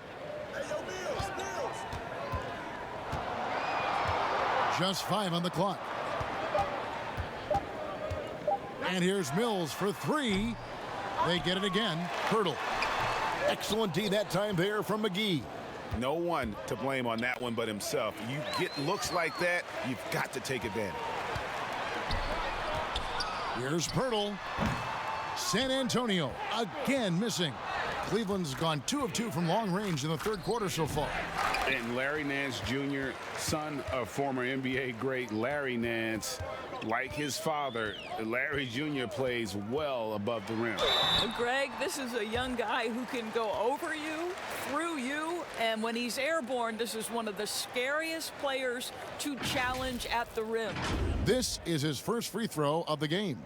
Just 5 on the clock. And here's Mills for 3. They get it again. Pirtle. Excellent D that time there from McGee. No one to blame on that one but himself. You get looks like that, you've got to take advantage. Here's Pirtle. San Antonio again missing. Cleveland's gone 2 of 2 from long range in the third quarter so far. And Larry Nance Jr., son of former NBA great Larry Nance, like his father, Larry Jr. plays well above the rim. Greg, this is a young guy who can go over you, through you, and when he's airborne, this is one of the scariest players to challenge at the rim. This is his first free throw of the game.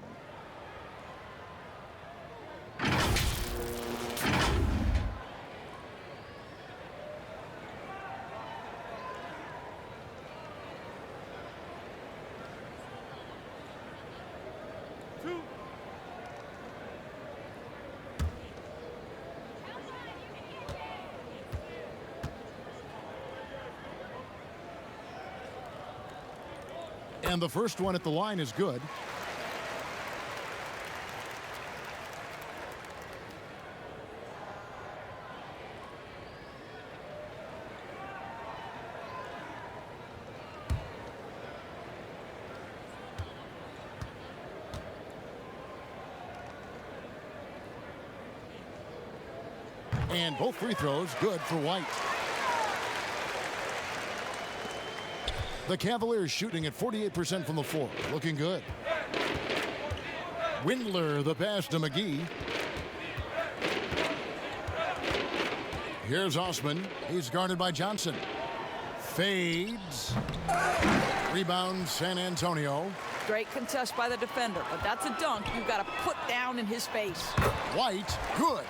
And the first one at the line is good. And both free throws good for White. The Cavaliers shooting at 48% from the floor. Looking good. Windler, the pass to McGee. Here's Osman. He's guarded by Johnson. Fades. Rebound, San Antonio. Great contest by the defender, but that's a dunk you've got to put down in his face. White, good.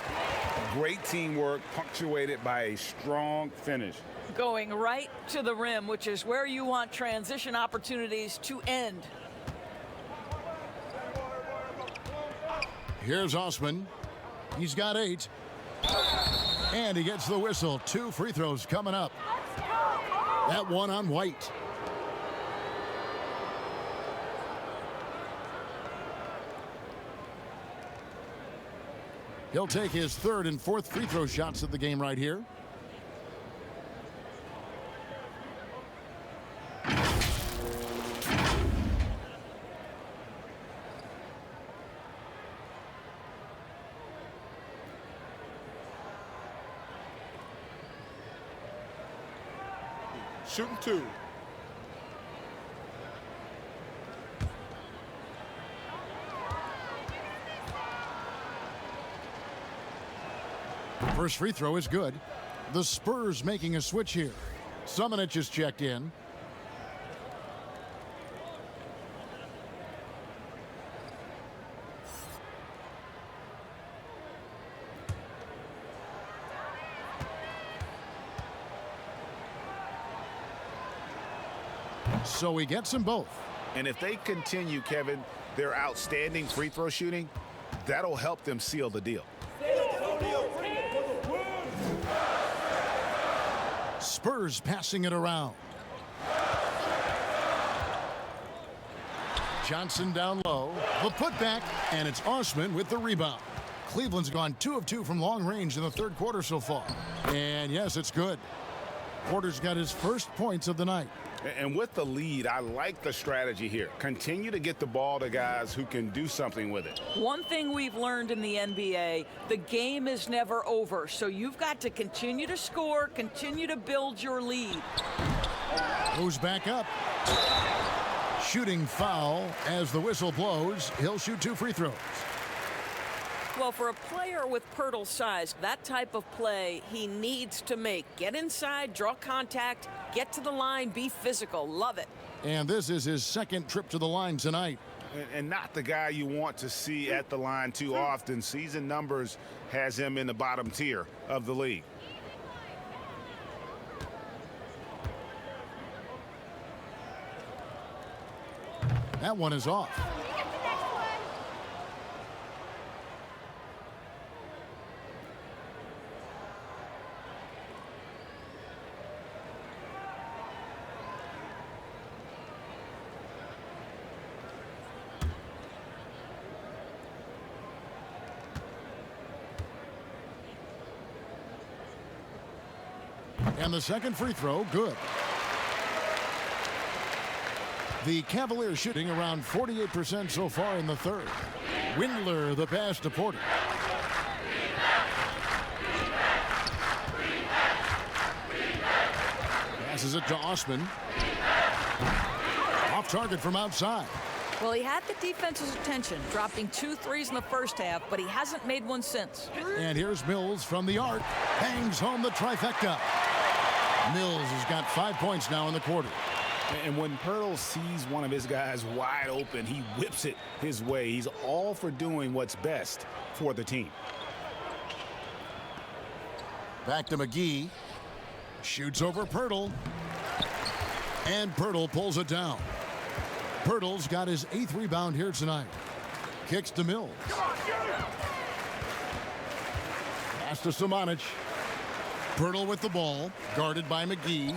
Great teamwork, punctuated by a strong finish. Going right to the rim, which is where you want transition opportunities to end. Here's Osman. He's got 8. And he gets the whistle. 2 free throws coming up. That one on White. He'll take his 3rd and 4th free throw shots of the game right here. Shooting 2. First free throw is good. The Spurs making a switch here. Sumanich is checked in. So he gets them both. And if they continue, Kevin, their outstanding free throw shooting, that'll help them seal the deal. Spurs passing it around. Johnson down low. The putback, and it's Osman with the rebound. Cleveland's gone 2 of 2 from long range in the third quarter so far. And yes, it's good. Porter's got his first points of the night. And with the lead, I like the strategy here. Continue to get the ball to guys who can do something with it. One thing we've learned in the NBA, the game is never over. So you've got to continue to score, continue to build your lead. Goes back up. Shooting foul as the whistle blows. He'll shoot 2 free throws. Well, for a player with Pirtle's size, that type of play he needs to make. Get inside, draw contact, get to the line, be physical. Love it. And this is his 2nd trip to the line tonight. And not the guy you want to see at the line too often. Season numbers has him in the bottom tier of the league. That one is off. And the 2nd free throw, good. The Cavaliers shooting around 48% so far in the 3rd. Windler, the pass to Porter. Passes it to Osman. Off target from outside. Well, he had the defense's attention, dropping 2 threes in the first half, but he hasn't made one since. And here's Mills from the arc. Bangs home the trifecta. Mills has got 5 points now in the quarter. And when Pirtle sees one of his guys wide open, he whips it his way. He's all for doing what's best for the team. Back to McGee. Shoots over Pirtle. And Pirtle pulls it down. Pirtle's got his 8th rebound here tonight. Kicks to Mills. Pass to Samanic. Pirtle with the ball. Guarded by McGee.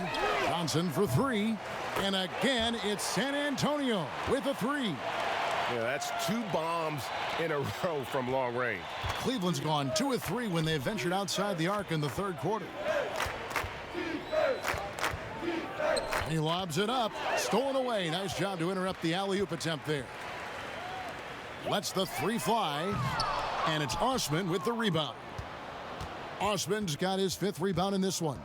Johnson for 3. And again, it's San Antonio with a 3. Yeah, that's 2 bombs in a row from long range. Cleveland's gone 2 of 3 when they ventured outside the arc in the 3rd quarter. He lobs it up. Stolen away. Nice job to interrupt the alley-oop attempt there. Lets the 3 fly. And it's Osman with the rebound. Osman's got his 5th rebound in this one.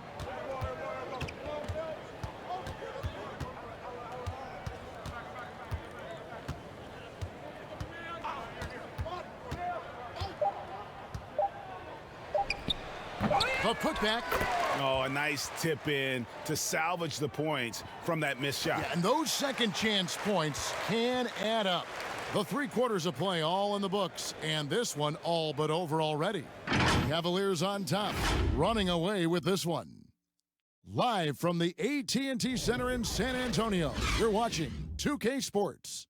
The putback. Oh, a nice tip in to salvage the points from that missed shot. Yeah, and those second chance points can add up. The 3 quarters of play all in the books, and this one all but over already. Cavaliers on top, running away with this one. Live from the AT&T Center in San Antonio, you're watching 2K Sports.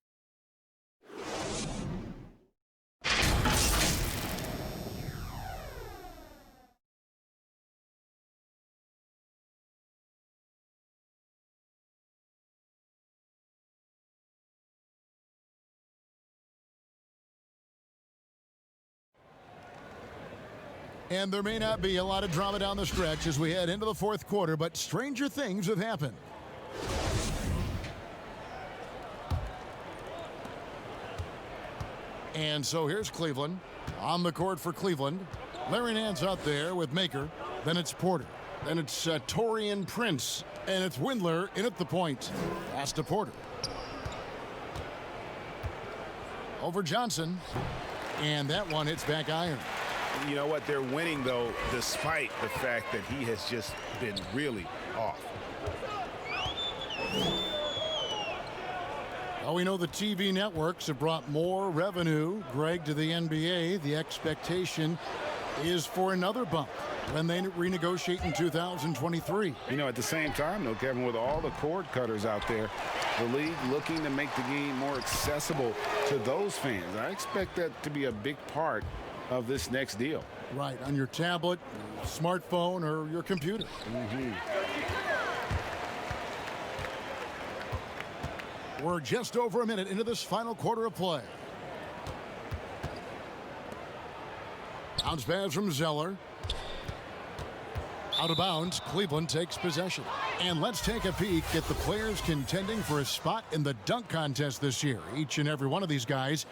And there may not be a lot of drama down the stretch as we head into the 4th quarter, but stranger things have happened. And so here's Cleveland. On the court for Cleveland. Larry Nance out there with Maker. Then it's Porter. Then it's Torian Prince. And it's Windler in at the point. Pass to Porter. Over Johnson. And that one hits back iron. You know what? They're winning, though, despite the fact that he has just been really off. Well, we know the TV networks have brought more revenue, Greg, to the NBA. The expectation is for another bump when they renegotiate in 2023. You know, at the same time, though, Kevin, with all the cord cutters out there, the league looking to make the game more accessible to those fans. I expect that to be a big part of this next deal. Right, on your tablet, smartphone, or your computer. We're just over a minute into this final quarter of play. Bounce pass from Zeller. Out of bounds, Cleveland takes possession. And let's take a peek at the players contending for a spot in the dunk contest this year. Each and every one of these guys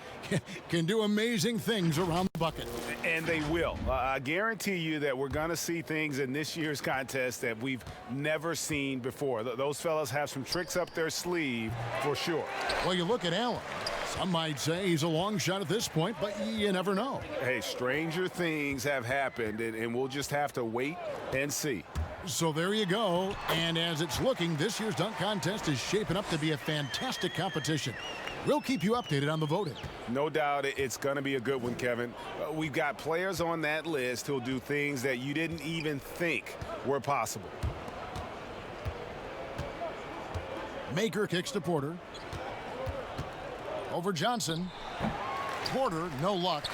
can do amazing things around the bucket. And they will. I guarantee you that we're going to see things in this year's contest that we've never seen before. Those fellas have some tricks up their sleeve for sure. Well, you look at Allen. Some might say he's a long shot at this point, but you never know. Hey, stranger things have happened, and we'll just have to wait and see. So there you go. And as it's looking, this year's dunk contest is shaping up to be a fantastic competition. We'll keep you updated on the voting. No doubt it's going to be a good one, Kevin. We've got players on that list who'll do things that you didn't even think were possible. Maker kicks to Porter. Over Johnson. Porter, no luck.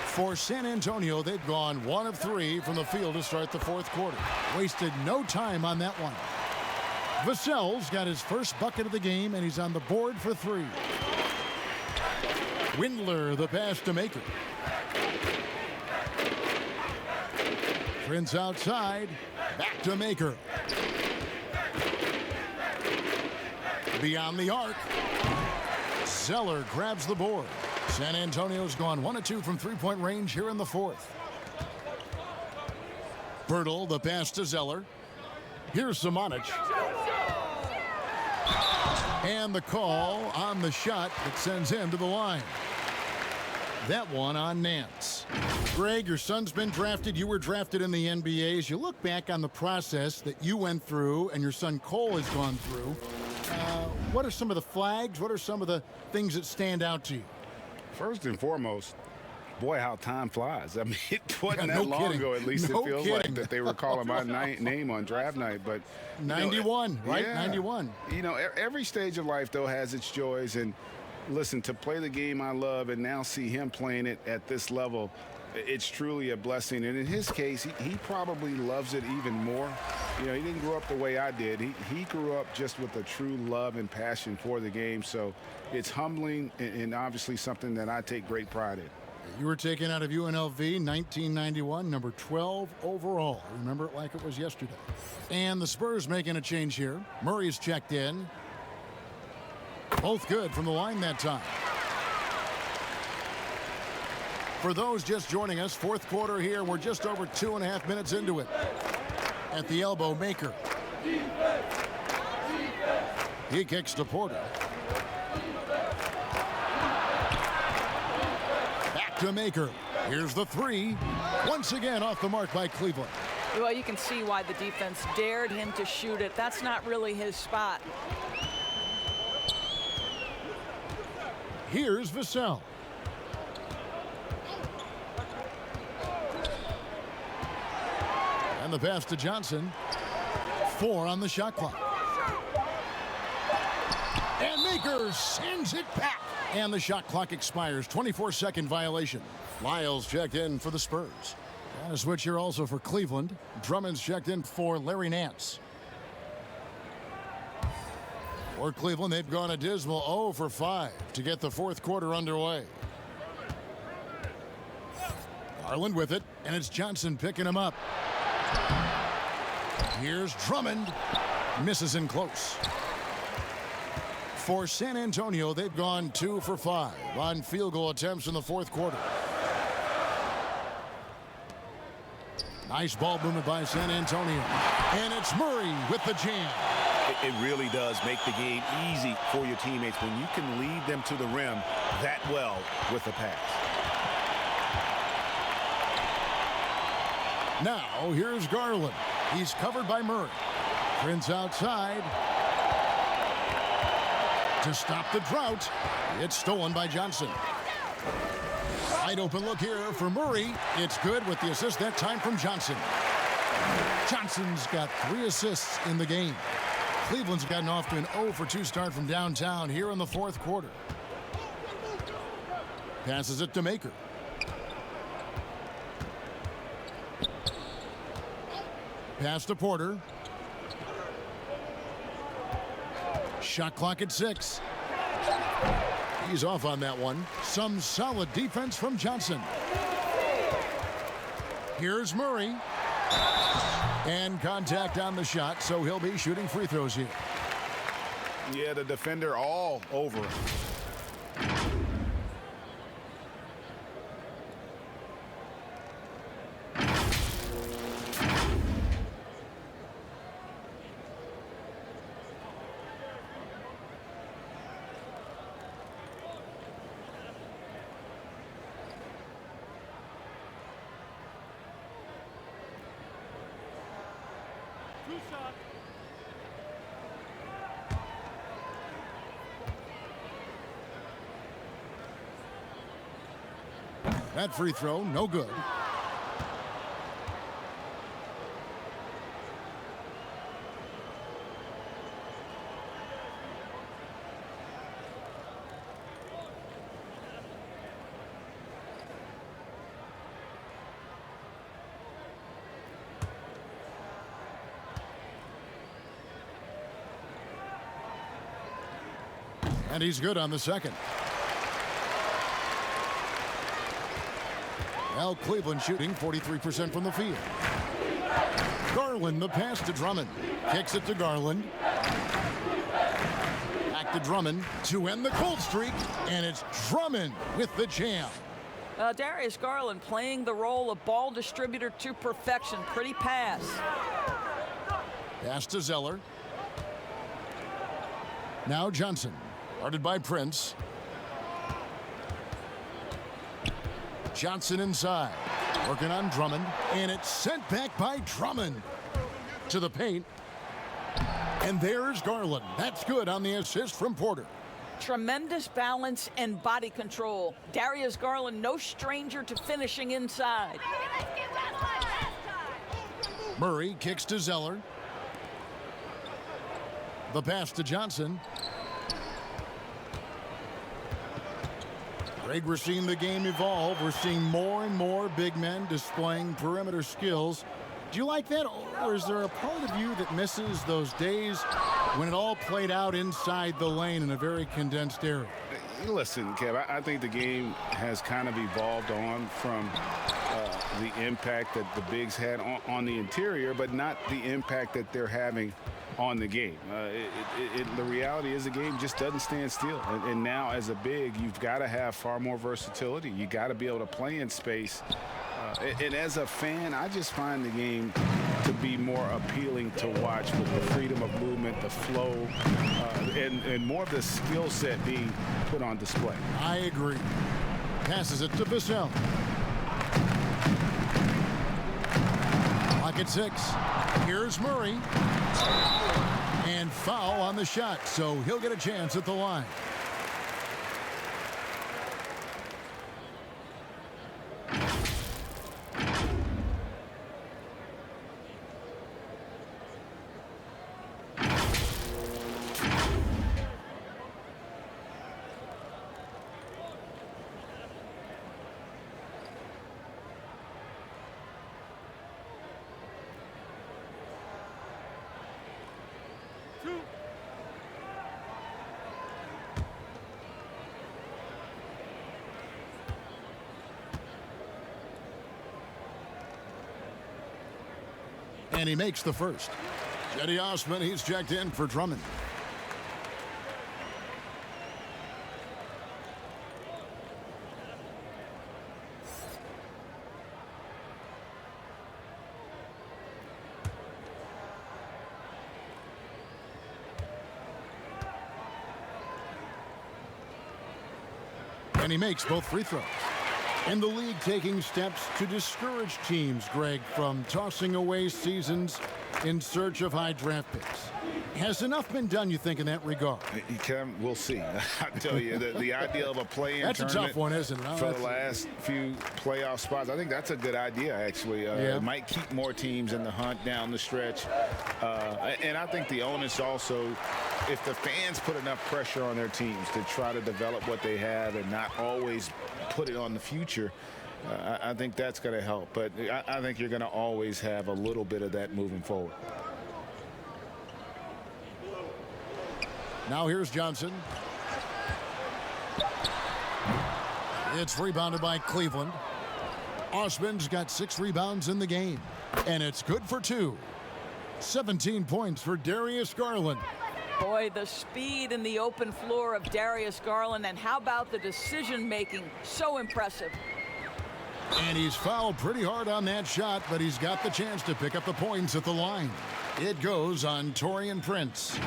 For San Antonio, they've gone 1 of 3 from the field to start the 4th quarter. Wasted no time on that one. Vassell's got his first bucket of the game, and he's on the board for 3. Windler, the pass to Maker. Prince outside. Back to Maker. Beyond the arc. Zeller grabs the board. San Antonio's gone 1 of 2 from 3-point range here in the 4th. Pirtle, the pass to Zeller. Here's Simonic. And the call on the shot that sends him to the line. That one on Nance. Greg, your son's been drafted. You were drafted in the NBA. As you look back on the process that you went through and your son Cole has gone through, what are some of the flags? What are some of the things that stand out to you? First and foremost, boy, how time flies. I mean, it wasn't no that long kidding. ago, at least No it feels kidding. like, that they were calling my name on draft night. But 91, right? Yeah. 91. You know, every stage of life, though, has its joys. And listen, to play the game I love and now see him playing it at this level, it's truly a blessing. And in his case, he probably loves it even more. You know, he didn't grow up the way I did. He grew up just with a true love and passion for the game. So it's humbling and obviously something that I take great pride in. You were taken out of UNLV 1991, number 12 overall. Remember it like it was yesterday. And the Spurs making a change here. Murray's checked in. Both good from the line that time. For those just joining us, fourth quarter here. We're just over 2.5 minutes into it. At the elbow, Maker. He kicks to Porter. Back to Maker. Here's the three. Once again off the mark by Cleveland. Well, you can see why the defense dared him to shoot it. That's not really his spot. Here's Vassell. And the pass to Johnson. 4 on the shot clock. And Maker sends it back. And the shot clock expires. 24-second violation. Lyles checked in for the Spurs. And a switch here also for Cleveland. Drummond's checked in for Larry Nance. For Cleveland, they've gone a dismal 0 for 5 to get the fourth quarter underway. Garland with it, and it's Johnson picking him up. Here's Drummond. Misses in close. For San Antonio, they've gone 2 for 5 on field goal attempts in the fourth quarter. Nice ball movement by San Antonio. And it's Murray with the jam. It really does make the game easy for your teammates when you can lead them to the rim that well with a pass. Now, here's Garland. He's covered by Murray. Prince outside. To stop the drought, it's stolen by Johnson. Wide open look here for Murray. It's good with the assist that time from Johnson. Johnson's got 3 assists in the game. Cleveland's gotten off to an 0 for 2 start from downtown here in the fourth quarter. Passes it to Maker. Pass to Porter. Shot clock at 6. He's off on that one. Some solid defense from Johnson. Here's Murray. And contact on the shot, so he'll be shooting free throws here. Yeah, the defender all over it. That free throw, no good. And he's good on the second. Well, Cleveland shooting 43% from the field. Garland, the pass to Drummond. Kicks it to Garland. Back to Drummond to end the cold streak. And it's Drummond with the jam. Darius Garland playing the role of ball distributor to perfection. Pretty pass. Pass to Zeller. Now Johnson. Guarded by Prince. Johnson inside. Working on Drummond. And it's sent back by Drummond to the paint. And there's Garland. That's good on the assist from Porter. Tremendous balance and body control. Darius Garland, no stranger to finishing inside. Murray kicks to Zeller. The pass to Johnson. Greg, we're seeing the game evolve. We're seeing more and more big men displaying perimeter skills. Do you like that, or is there a part of you that misses those days when it all played out inside the lane in a very condensed area? Listen, Kev, I think the game has kind of evolved on from the impact that the bigs had on the interior, but not the impact that they're having on the game. The reality is the game just doesn't stand still. And now as a big, you've got to have far more versatility. You got to be able to play in space. And as a fan, I just find the game to be more appealing to watch with the freedom of movement, the flow, and more of the skill set being put on display. I agree. Passes it to Bissell. Clock at 6. Here's Murray. And foul on the shot, so he'll get a chance at the line. And he makes the first. Cedi Osman, he's checked in for Drummond. And he makes both free throws. And the league taking steps to discourage teams, Greg, from tossing away seasons in search of high draft picks. Has enough been done, you think, in that regard? We'll see. I tell you, the idea of a play-in that's tournament a tough one, isn't it? for the last few playoff spots, I think that's a good idea, actually. It might keep more teams in the hunt down the stretch. And I think the onus also, if the fans put enough pressure on their teams to try to develop what they have and not always put it on the future, I think that's going to help. But I think you're going to always have a little bit of that moving forward. Now here's Johnson. It's rebounded by Cleveland. Osman's got 6 rebounds in the game, and it's good for 2. 17 points for Darius Garland. Boy, the speed and the open floor of Darius Garland, and how about the decision-making? So impressive. And he's fouled pretty hard on that shot, but he's got the chance to pick up the points at the line. It goes on Taurean Prince.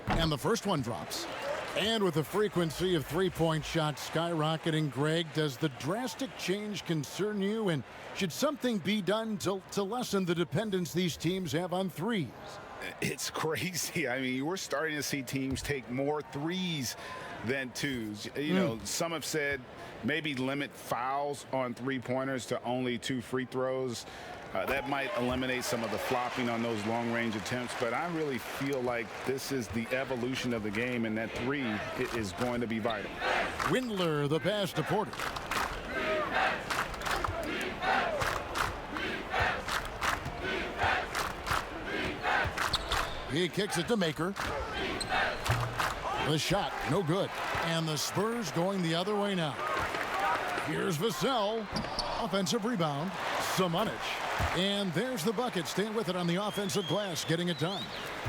And the first one drops. And with the frequency of three-point shots skyrocketing, Greg, does the drastic change concern you? And should something be done to lessen the dependence these teams have on threes? It's crazy. I mean, we're starting to see teams take more threes than twos. You know, some have said maybe limit fouls on three-pointers to only 2 free throws. That might eliminate some of the flopping on those long-range attempts, but I really feel like this is the evolution of the game, and that 3 is going to be vital. Windler, the pass to Porter. He kicks it to Maker. The shot, no good. And the Spurs going the other way now. Here's Vassell. Offensive rebound. Samanic. And there's the bucket. Staying with it on the offensive glass, getting it done.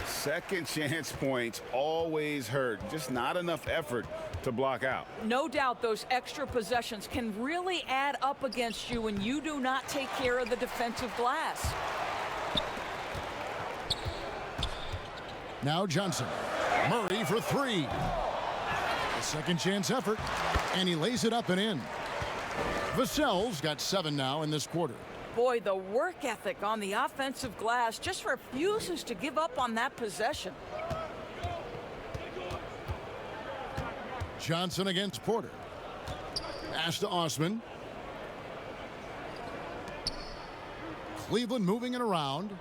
Second chance points always hurt. Just not enough effort to block out. No doubt those extra possessions can really add up against you when you do not take care of the defensive glass. Now Johnson. Murray for three. A second chance effort. And he lays it up and in. Vassell's got 7 now in this quarter. Boy, the work ethic on the offensive glass just refuses to give up on that possession. Johnson against Porter. Pass to Osman. Cleveland moving it around.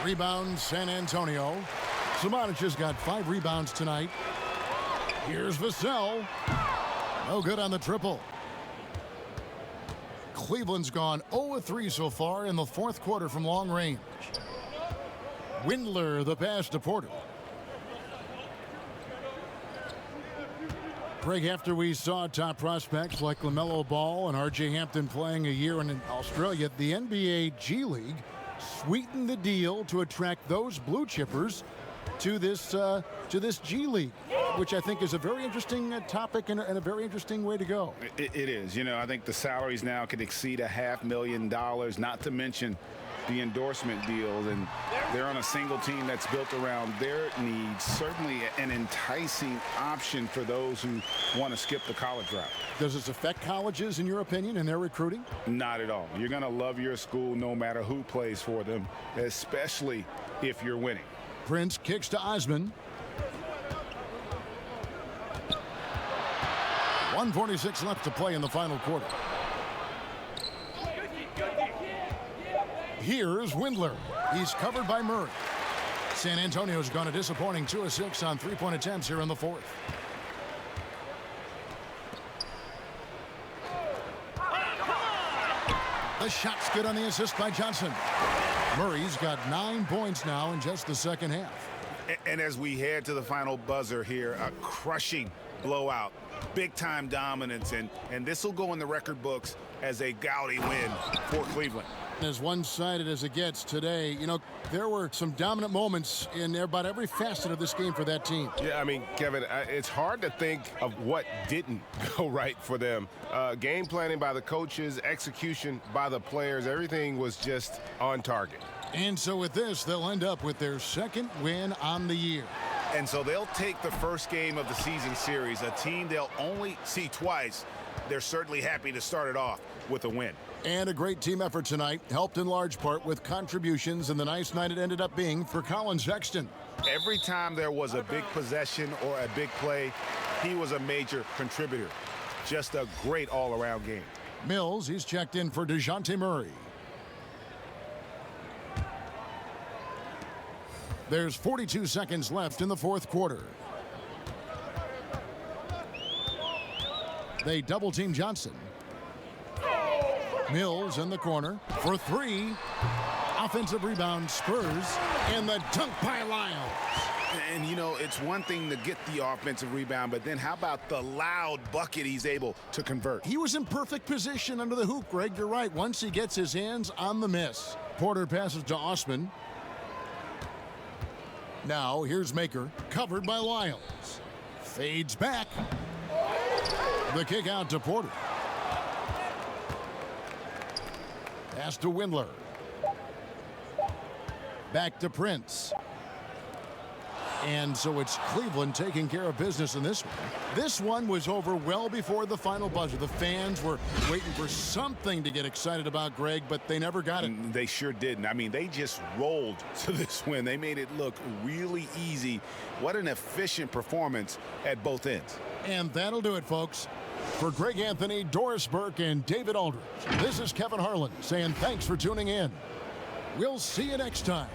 Rebound, San Antonio. Samanic has got 5 rebounds tonight. Here's Vassell. No good on the triple. Cleveland's gone 0-3 so far in the fourth quarter from long range. Windler, the pass to Porter. Greg, after we saw top prospects like LaMelo Ball and R.J. Hampton playing a year in Australia, the NBA G League sweetened the deal to attract those blue chippers to this G League, which I think is a very interesting topic and a very interesting way to go. It is. You know, I think the salaries now could exceed $500,000, not to mention the endorsement deals, and they're on a single team that's built around their needs. Certainly an enticing option for those who want to skip the college route. Does this affect colleges, in your opinion, in their recruiting? Not at all. You're going to love your school no matter who plays for them, especially if you're winning. Prince kicks to Osman. 1:46 left to play in the final quarter. Here's Windler. He's covered by Murray. San Antonio's gone a disappointing 2 of 6 on three-point attempts here in the fourth. The shot's good on the assist by Johnson. Murray's got 9 points now in just the second half. And as we head to the final buzzer here, a crushing blowout, big-time dominance, and this will go in the record books as a gaudy win for Cleveland. As one-sided as it gets today, you know, there were some dominant moments in about every facet of this game for that team. Yeah, I mean, Kevin, it's hard to think of what didn't go right for them. Game planning by the coaches, execution by the players, everything was just on target. And so with this, they'll end up with their second win on the year. And so they'll take the first game of the season series, a team they'll only see twice. They're certainly happy to start it off with a win. And a great team effort tonight, helped in large part with contributions in the nice night it ended up being for Colin Sexton. Every time there was a big possession or a big play, he was a major contributor. Just a great all-around game. Mills, he's checked in for DeJounte Murray. There's 42 seconds left in the fourth quarter. They double-team Johnson. Mills in the corner for three. Offensive rebound, Spurs, and the dunk by Lyles. And, you know, it's one thing to get the offensive rebound, but then how about the loud bucket he's able to convert? He was in perfect position under the hoop, Greg. You're right. Once he gets his hands on the miss. Porter passes to Osman. Now, here's Maker, covered by Lyles. Fades back. The kick out to Porter. Pass to Windler. Back to Prince. And so it's Cleveland taking care of business in this one. This one was over well before the final buzzer. The fans were waiting for something to get excited about, Greg, but they never got it. They sure didn't. I mean, they just rolled to this win. They made it look really easy. What an efficient performance at both ends. And that'll do it, folks. For Greg Anthony, Doris Burke, and David Aldridge, this is Kevin Harlan saying thanks for tuning in. We'll see you next time.